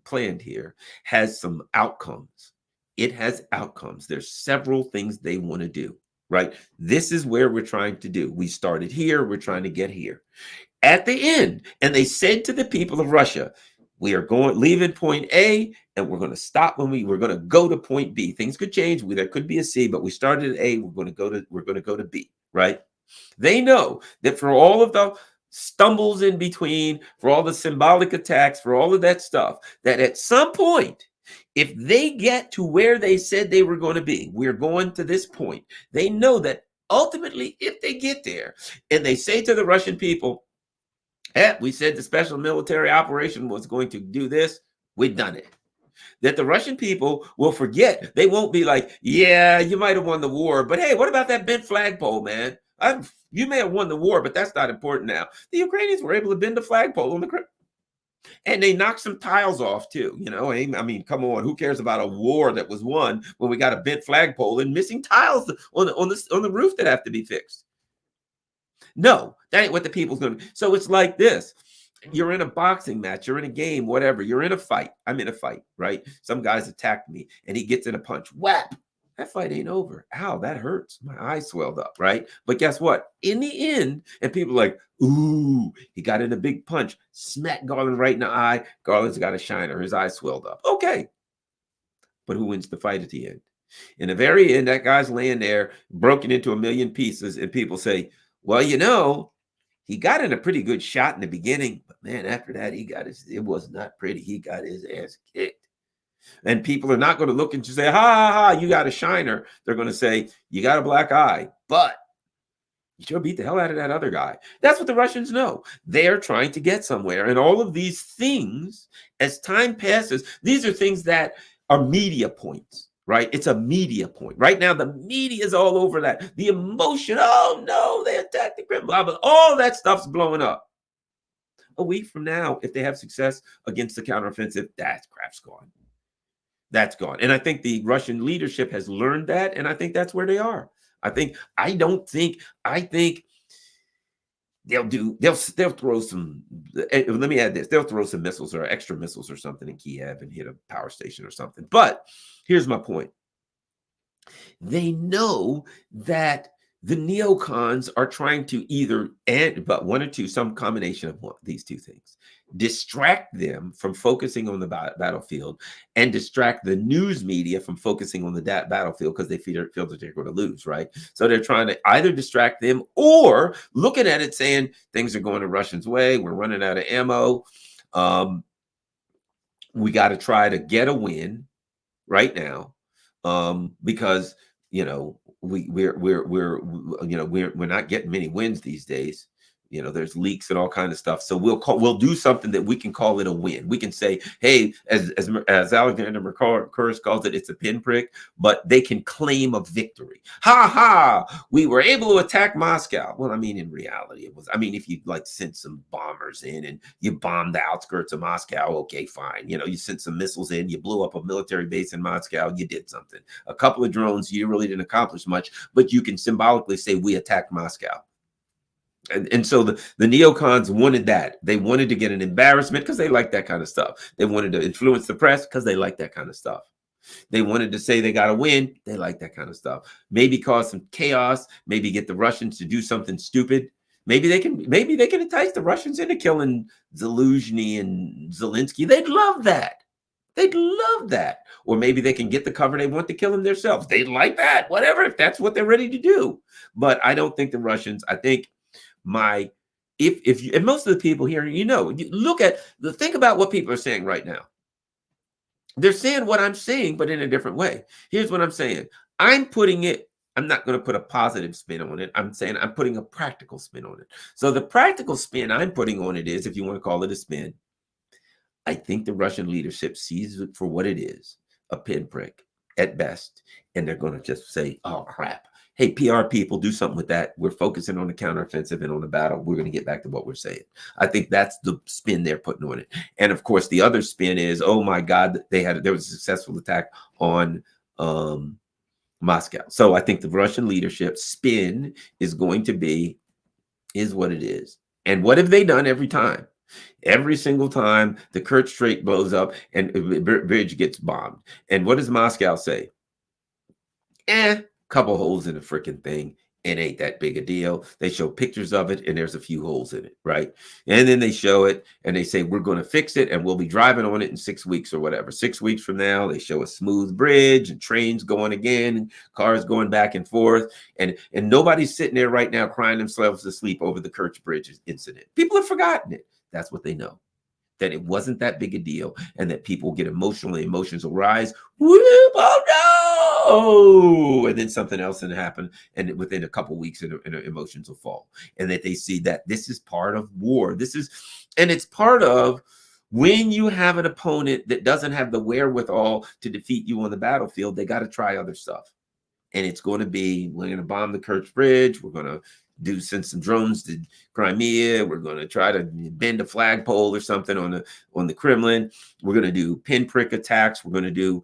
[SPEAKER 1] planned here has some outcomes. It has outcomes. There's several things they want to do. Right? This is where we're trying to do. We started here. We're trying to get here. At the end, and they said to the people of Russia, we are leaving point A, and we're going to stop when we're going to go to point B. Things could change. There could be a C, but we started at A. We're going to go to B. Right? They know that for all of the stumbles in between, for all the symbolic attacks, for all of that stuff, that at some point, if they get to where they said they were going to be, we're going to this point, they know that ultimately, if they get there and they say to the Russian people, we said the special military operation was going to do this, we've done it. That the Russian people will forget. They won't be like, yeah, you might have won the war, but hey, what about that bent flagpole, man? You may have won the war, but that's not important now. The Ukrainians were able to bend the flagpole on the Kremlin, and they knocked some tiles off too. You know, I mean, come on, who cares about a war that was won when we got a bent flagpole and missing tiles on the roof that have to be fixed? No, that ain't what the people's going to. So it's like this. You're in a boxing match, you're in a game, whatever. You're in a fight. I'm in a fight, right? Some guys attacked me and he gets in a punch. Whap! That fight ain't over. Ow, that hurts. My eye swelled up, right? But guess what? In the end, and people are like, ooh, he got in a big punch, smacked Garland right in the eye. Garland's got a shiner. His eye swelled up. Okay. But who wins the fight at the end? In the very end, that guy's laying there, broken into a million pieces, and people say, well, you know, he got in a pretty good shot in the beginning, but man, after that, it was not pretty. He got his ass kicked. And people are not going to look and just say, ha, ha, ha, you got a shiner. They're going to say, you got a black eye, but you sure beat the hell out of that other guy. That's what the Russians know. They're trying to get somewhere. And all of these things, as time passes, these are things that are media points. Right? It's a media point. Right now, the media is all over that. The emotion, oh no, they attacked the Kremlin, blah, blah, all that stuff's blowing up. A week from now, if they have success against the counteroffensive, that crap's gone. That's gone. And I think the Russian leadership has learned that, and I think that's where they are. I think they'll throw some, let me add this, they'll throw some missiles or extra missiles or something in Kiev and hit a power station or something. But here's my point. They know that the neocons are trying to either, but one or two, some combination of these two things, distract them from focusing on the battlefield and distract the news media from focusing on the battlefield because they feel that they're going to lose, right? So they're trying to either distract them or looking at it saying things are going the Russians' way. We're running out of ammo. We got to try to get a win right now because, you know, we're not getting many wins these days. You know, there's leaks and all kinds of stuff. So we'll do something that we can call it a win. We can say, hey, as Alexander Mercouris calls it, it's a pinprick, but they can claim a victory. Ha ha! We were able to attack Moscow. Well, I mean, in reality, it was. I mean, if you like sent some bombers in and you bombed the outskirts of Moscow, okay, fine. You know, you sent some missiles in, you blew up a military base in Moscow, you did something. A couple of drones, you really didn't accomplish much, but you can symbolically say we attacked Moscow. And so the neocons wanted that. They wanted to get an embarrassment because they like that kind of stuff. They wanted to influence the press because they like that kind of stuff. They wanted to say they got to win. They like that kind of stuff. Maybe cause some chaos. Maybe get the Russians to do something stupid. Maybe they can entice the Russians into killing Zelensky and Zelensky. They'd love that. They'd love that. Or maybe they can get the cover they want to kill them themselves. They'd like that. Whatever, if that's what they're ready to do. But I don't think the Russians, I think if you, and most of the people here, you know, you think about what people are saying right now. They're saying what I'm saying, but in a different way. Here's what I'm saying. I'm not going to put a positive spin on it. I'm saying I'm putting a practical spin on it. So the practical spin I'm putting on it is, if you want to call it a spin, I think the Russian leadership sees it for what it is, a pinprick at best. And they're going to just say, oh, crap. Hey, PR people, do something with that. We're focusing on the counteroffensive and on the battle. We're going to get back to what we're saying. I think that's the spin they're putting on it. And of course, the other spin is, oh my God, there was a successful attack on Moscow. So I think the Russian leadership spin is what it is. And what have they done every time? Every single time the Kerch Strait blows up and bridge gets bombed. And what does Moscow say? Couple holes in the freaking thing. It ain't that big a deal. They show pictures of it and there's a few holes in it, right? And then they show it and they say, we're going to fix it and we'll be driving on it in 6 weeks or whatever. 6 weeks from now, they show a smooth bridge and trains going again, and cars going back and forth. And nobody's sitting there right now crying themselves to sleep over the Kerch Bridge incident. People have forgotten it. That's what they know. That it wasn't that big a deal, and that people get emotional, and emotions will rise. Whoop, oh no! And then something else will happen, and within a couple of weeks, and emotions will fall. And that they see that this is part of war. And it's part of when you have an opponent that doesn't have the wherewithal to defeat you on the battlefield, they got to try other stuff. And it's going to be, we're going to bomb the Kerch Bridge. We're going to send some drones to Crimea. We're going to try to bend a flagpole or something on the Kremlin. We're going to do pinprick attacks. We're going to do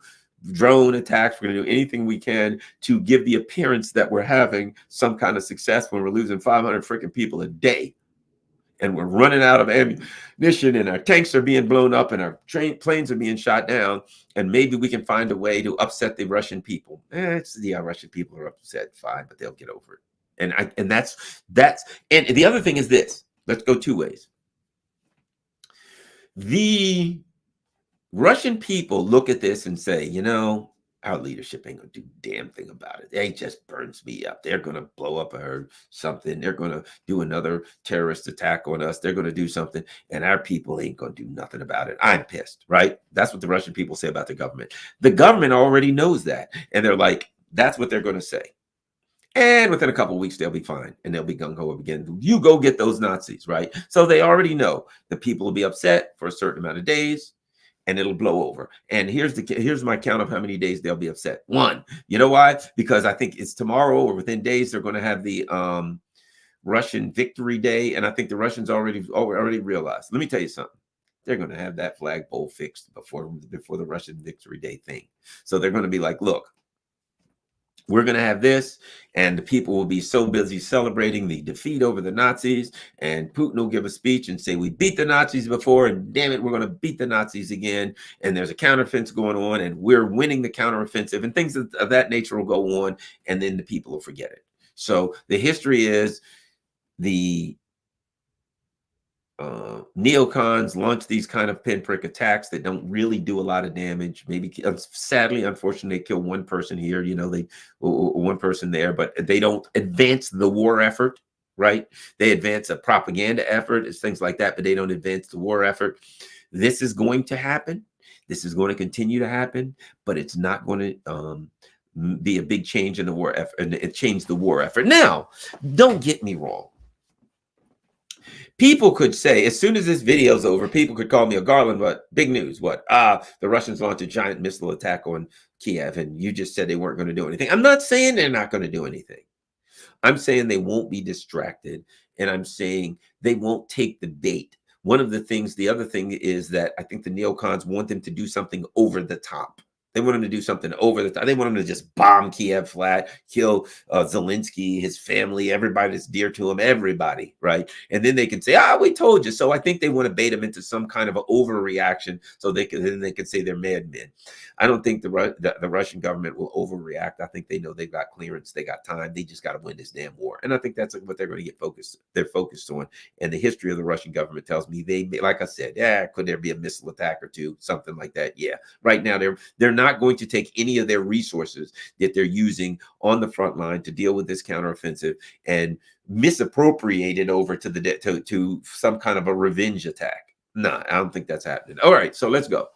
[SPEAKER 1] drone attacks. We're going to do anything we can to give the appearance that we're having some kind of success when we're losing 500 freaking people a day. And we're running out of ammunition, and our tanks are being blown up, and our planes are being shot down. And maybe we can find a way to upset the Russian people. Russian people are upset, fine, but they'll get over it. And that's and the other thing is this. Let's go two ways. The Russian people look at this and say, our leadership ain't gonna do a damn thing about it. It just burns me up. They're gonna blow up something. They're gonna do another terrorist attack on us. They're gonna do something, and our people ain't gonna do nothing about it. I'm pissed, right? That's what the Russian people say about the government. The government already knows that, and they're like, that's what they're gonna say. And within a couple of weeks, they'll be fine, and they'll be gung-ho again. You go get those Nazis, right? So they already know the people will be upset for a certain amount of days, and it'll blow over. And here's my count of how many days they'll be upset. 1. You know why? Because I think it's tomorrow or within days they're going to have the Russian Victory Day, and I think the Russians already realized. Let me tell you something. They're going to have that flagpole fixed before the Russian Victory Day thing. So they're going to be like, look, we're going to have this, and the people will be so busy celebrating the defeat over the Nazis, and Putin will give a speech and say, we beat the Nazis before, and damn it, we're going to beat the Nazis again, and there's a counteroffensive going on, and we're winning the counteroffensive, and things of that nature will go on, and then the people will forget it. So the history is the neocons launch these kind of pinprick attacks that don't really do a lot of damage. Maybe, sadly, unfortunately, they kill one person here, one person there, but they don't advance the war effort, right? They advance a propaganda effort, it's things like that, but they don't advance the war effort. This is going to happen. This is going to continue to happen, but it's not going to be a big change in the war effort, and it changed the war effort. Now, don't get me wrong. People could say, as soon as this video's over, people could call me a Garland, but big news, what? The Russians launched a giant missile attack on Kiev, and you just said they weren't going to do anything. I'm not saying they're not going to do anything. I'm saying they won't be distracted, and I'm saying they won't take the bait. The other thing is that I think the neocons want them to do something over the top. They want him to do something over the top. They want him to just bomb Kiev flat, kill Zelensky, his family, everybody that's dear to him, everybody, right? And then they can say, we told you. So I think they want to bait him into some kind of an overreaction so they can say they're madmen. I don't think the Russian government will overreact. I think they know they've got clearance, they got time. They just got to win this damn war. And I think that's what they're going to get focused. They're focused on. And the history of the Russian government tells me like I said, could there be a missile attack or two, something like that? Yeah. Right now, they're not going to take any of their resources that they're using on the front line to deal with this counteroffensive and misappropriate it over to some kind of a revenge attack. No, I don't think that's happening. All right, so let's go.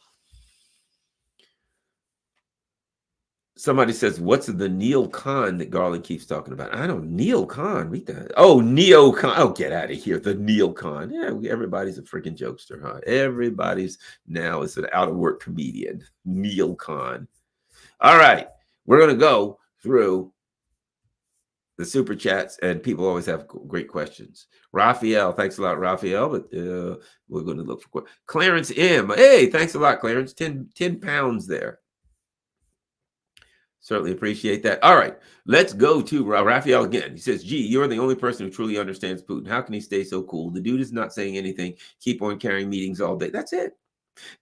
[SPEAKER 1] Somebody says, what's the neocon that Garland keeps talking about? I don't neocon. Read that. Oh, neocon. Oh, get out of here. The neocon. Yeah, everybody's a freaking jokester, huh? Everybody's now is an out of work comedian. Neocon. All right. We're going to go through the super chats, and people always have great questions. Raphael, thanks a lot, Raphael. But we're going to look for Clarence M. Hey, thanks a lot, Clarence. 10 pounds there. Certainly appreciate that. All right, let's go to Raphael again. He says, gee, you're the only person who truly understands Putin. How can he stay so cool? The dude is not saying anything. Keep on carrying meetings all day. That's it.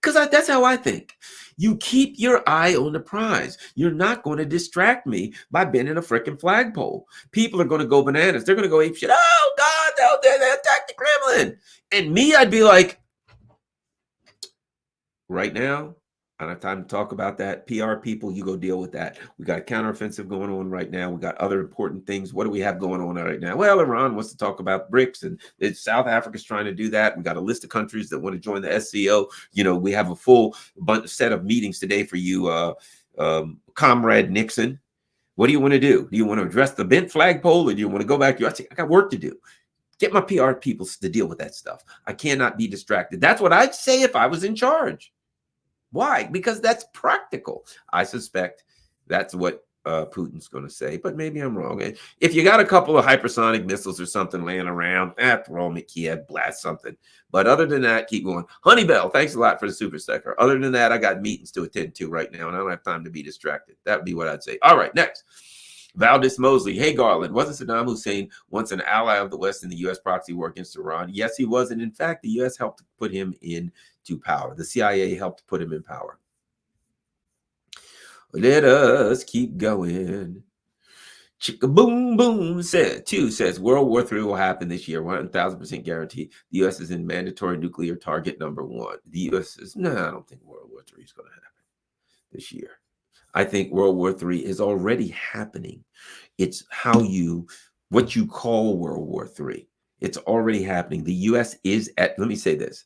[SPEAKER 1] Because that's how I think. You keep your eye on the prize. You're not going to distract me by bending a freaking flagpole. People are going to go bananas. They're going to go ape shit. Oh, God, they attacked the Kremlin. And me, I'd be like, right now, I don't have time to talk about that. PR people, you go deal with that. We got a counteroffensive going on right now. We got other important things. What do we have going on right now? Well, Iran wants to talk about BRICS, and South Africa's trying to do that. We got a list of countries that want to join the SCO. You know, we have a full set of meetings today for you, Comrade Nixon. What do you want to do? Do you want to address the bent flagpole, or do you want to go back to? I got work to do. Get my PR people to deal with that stuff. I cannot be distracted. That's what I'd say if I was in charge. Why? Because that's practical. I suspect that's what Putin's going to say, but maybe I'm wrong. If you got a couple of hypersonic missiles or something laying around, throw them at Kiev, blast something. But other than that, keep going. Honeybell, thanks a lot for the super sticker. Other than that, I got meetings to attend to right now, and I don't have time to be distracted. That would be what I'd say. All right, next. Valdis Mosley. Hey, Garland, wasn't Saddam Hussein once an ally of the West in the U.S. proxy war against Iran? Yes, he was. And in fact, the U.S. helped put him into power. The CIA helped put him in power. Let us keep going. Chicka boom boom says World War III will happen this year. 1,000% guarantee. The U.S. is in mandatory nuclear target number 1. The U.S. is I don't think World War III is going to happen this year. I think World War III is already happening. It's what you call World War III. It's already happening. The U.S. is let me say this.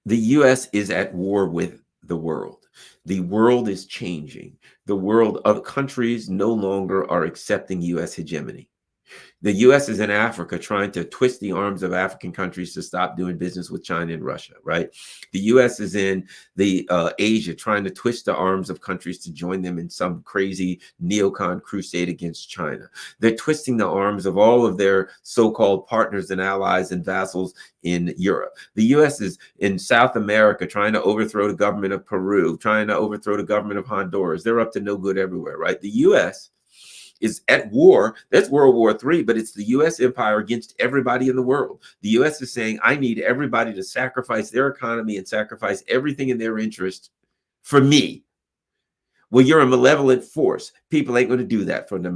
[SPEAKER 1] The U.S. is at war with the world. The world is changing. The world of countries no longer are accepting U.S. hegemony. The U.S. is in Africa trying to twist the arms of African countries to stop doing business with China and Russia, right? The U.S. is in the Asia trying to twist the arms of countries to join them in some crazy neocon crusade against China. They're twisting the arms of all of their so-called partners and allies and vassals in Europe. The U.S. is in South America trying to overthrow the government of Peru, trying to overthrow the government of Honduras. They're up to no good everywhere, right? The U.S. is at war. That's World War III, but it's the U.S. empire against everybody in the world. The U.S. is saying, I need everybody to sacrifice their economy and sacrifice everything in their interest for me. Well, you're a malevolent force. People ain't going to do that for the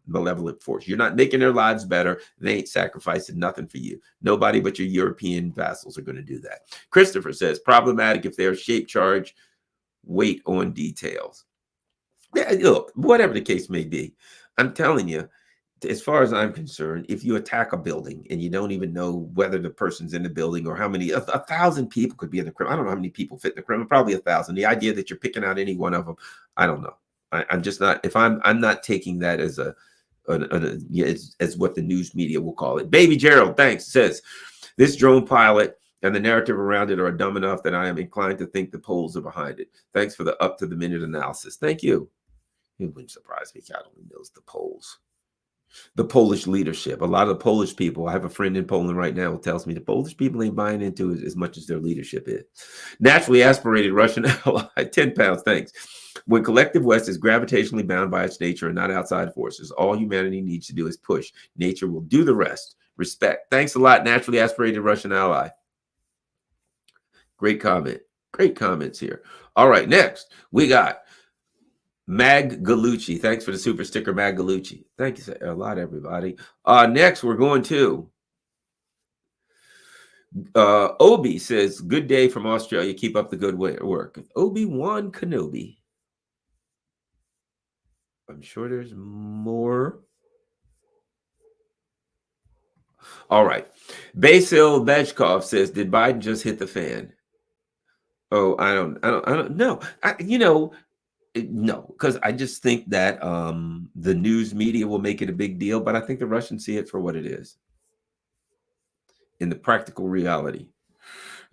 [SPEAKER 1] malevolent force. You're not making their lives better. They ain't sacrificing nothing for you. Nobody but your European vassals are going to do that. Christopher says, problematic if they're shape charge, wait on details. Yeah, look, whatever the case may be, I'm telling you, as far as I'm concerned, if you attack a building and you don't even know whether the person's in the building or how many, 1,000 people could be in the Kremlin. I don't know how many people fit in the Kremlin, probably 1,000. The idea that you're picking out any one of them, I don't know. I'm just not, I'm not taking that as as what the news media will call it. Baby Gerald, thanks, says, this drone pilot and the narrative around it are dumb enough that I am inclined to think the polls are behind it. Thanks for the up-to-the-minute analysis. Thank you. It wouldn't surprise me. God only knows the polls. The Polish leadership. A lot of the Polish people, I have a friend in Poland right now who tells me the Polish people ain't buying into it as much as their leadership is. Naturally aspirated Russian ally, 10 pounds, thanks. When collective West is gravitationally bound by its nature and not outside forces, all humanity needs to do is push. Nature will do the rest. Respect. Thanks a lot, naturally aspirated Russian ally. Great comment. Great comments here. All right, next we got Mag Galucci. Thanks for the super sticker, Mag Galucci. Thank you a lot, everybody. Next, we're going to Obi says, good day from Australia. Keep up the good work. Obi-Wan Kenobi. I'm sure there's more. All right. Basil Bechkov says, did Biden just hit the fan? Oh, I don't know. No, because I just think that the news media will make it a big deal, but I think the Russians see it for what it is in the practical reality.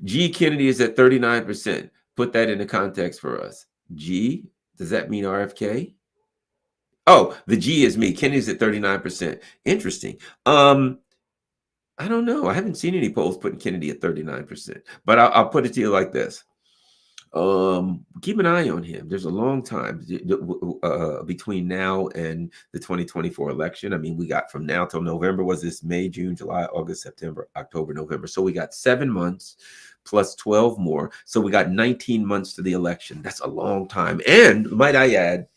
[SPEAKER 1] G. Kennedy is at 39%. Put that into context for us. G, does that mean RFK? Oh, the G is me. Kennedy's at 39%. Interesting. I don't know. I haven't seen any polls putting Kennedy at 39%, but I'll put it to you like this. Keep an eye on him. There's a long time between now and the 2024 election. I mean, we got from now till November. Was this May, June, July, August, September, October, November? So we got 7 months plus 12 more. So we got 19 months to the election. That's a long time. And might I add,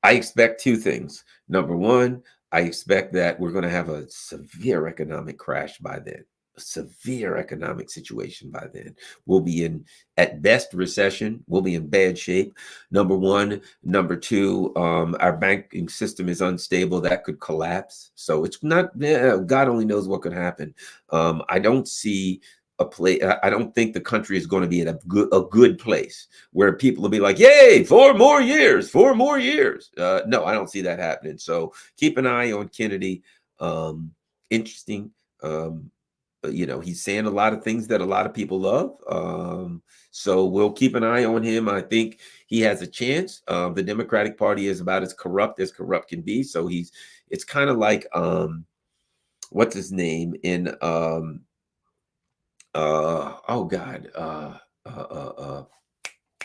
[SPEAKER 1] I expect 2 things. Number one, I expect that we're going to have a severe economic crash by then. A severe economic situation by then. We'll be in, at best, recession. We'll be in bad shape. Number one. Number two, our banking system is unstable. That could collapse. So it's not, God only knows what could happen. I don't see a place. I don't think the country is going to be in a good place where people will be like, yay, 4 more years, 4 more years. No, I don't see that happening. So keep an eye on Kennedy. Interesting. You know, he's saying a lot of things that a lot of people love. So we'll keep an eye on him. I think he has a chance. The Democratic Party is about as corrupt can be. So it's kind of like, what's his name in, oh God,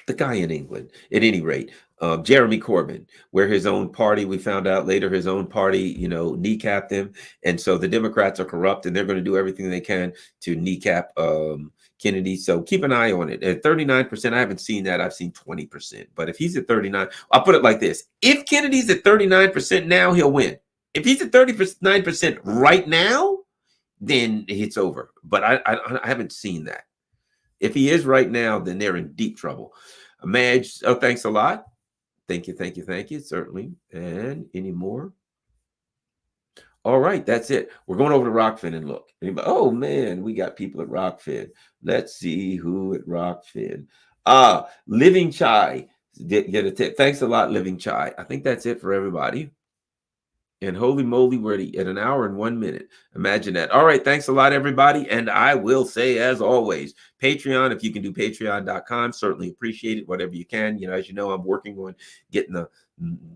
[SPEAKER 1] the guy in England, at any rate, Jeremy Corbyn, where his own party, we found out later, his own party, you know, kneecapped him. And so the Democrats are corrupt and they're going to do everything they can to kneecap Kennedy. So keep an eye on it. At 39%, I haven't seen that. I've seen 20%. But if he's at 39, I'll put it like this. If Kennedy's at 39% now, he'll win. If he's at 39% right now, then it's over. But I haven't seen that. If he is right now, then they're in deep trouble. Madge, oh, thanks a lot. Thank you, certainly. And any more? All right, that's it. We're going over to Rockfin and look. Anybody? Oh, man, we got people at Rockfin. Let's see who at Rockfin. Living Chai. Get a tip. Thanks a lot, Living Chai. I think that's it for everybody. And holy moly, we're at 1 hour and 1 minute. Imagine that. All right. Thanks a lot, everybody. And I will say, as always, Patreon, if you can do patreon.com, certainly appreciate it. Whatever you can. You know, as you know, I'm working on getting the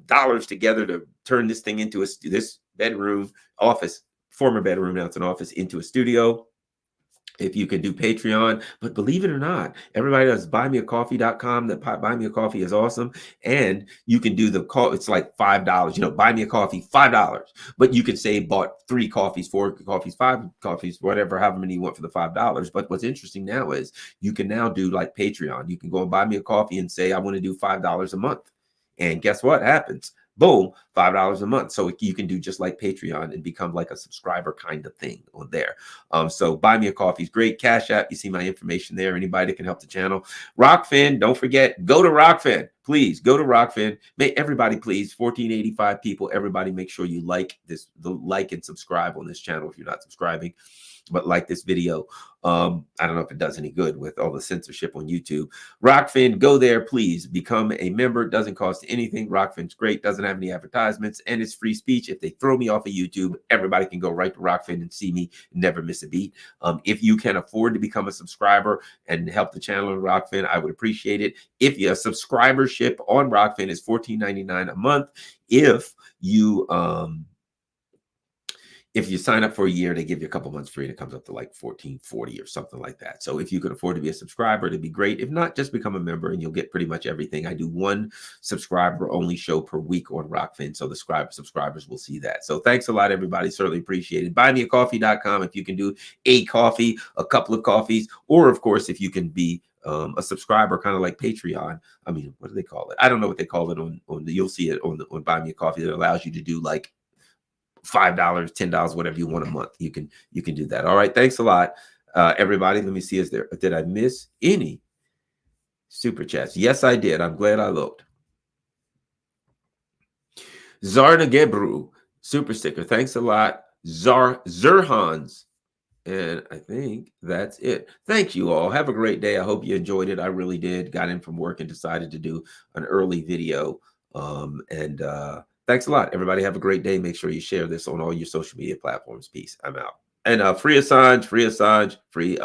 [SPEAKER 1] dollars together to turn this thing into this bedroom office, former bedroom, now it's an office, into a studio. If you can do Patreon, but believe it or not, everybody does buymeacoffee.com. That Buy Me a Coffee is awesome. And you can do the call. It's like $5, you know, buy me a coffee, $5. But you can say bought 3 coffees, 4 coffees, 5 coffees, whatever, however many you want for the $5. But what's interesting now is you can now do like Patreon. You can go and buy me a coffee and say, I want to do $5 a month. And guess what happens? Boom, $5 a month. So you can do just like Patreon and become like a subscriber kind of thing on there. So Buy Me a Coffee is great. Cash App, you see my information there. Anybody that can help the channel. Rockfin, don't forget, go to Rockfin. Please go to Rockfin. Everybody, please, 1485 people. Everybody, make sure you like and subscribe on this channel if you're not subscribing. But like this video. I don't know if it does any good with all the censorship on YouTube. Rockfin, go there, please. Become a member. It doesn't cost anything. Rockfin's great. Doesn't have any advertisements. And it's free speech. If they throw me off of YouTube, everybody can go right to Rockfin and see me. Never miss a beat. If you can afford to become a subscriber and help the channel on Rockfin, I would appreciate it. If your subscribership on Rockfin is $14.99 a month, if you sign up for a year, they give you a couple months free, and it comes up to like $14.40 or something like that. So if you can afford to be a subscriber, it'd be great. If not, just become a member and you'll get pretty much everything. I do 1 subscriber only show per week on Rockfin, so the subscribers will see that. So thanks a lot, everybody. Certainly appreciate it. Buymeacoffee.com if you can do a coffee, a couple of coffees, or of course, if you can be a subscriber, kind of like Patreon. I mean, what do they call it? I don't know what they call it you'll see it on Buy Me a Coffee, that allows you to do like $5, $10, whatever you want a month. You can do that. All right. Thanks a lot, everybody. Let me see. Did I miss any super chats? Yes, I did. I'm glad I looked. Zarna Gebru, super sticker. Thanks a lot. Zerhans. And I think that's it. Thank you all. Have a great day. I hope you enjoyed it. I really did. Got in from work and decided to do an early video. Thanks a lot, everybody. Have a great day. Make sure you share this on all your social media platforms. Peace. I'm out. And free Assange, free Assange, free Assange.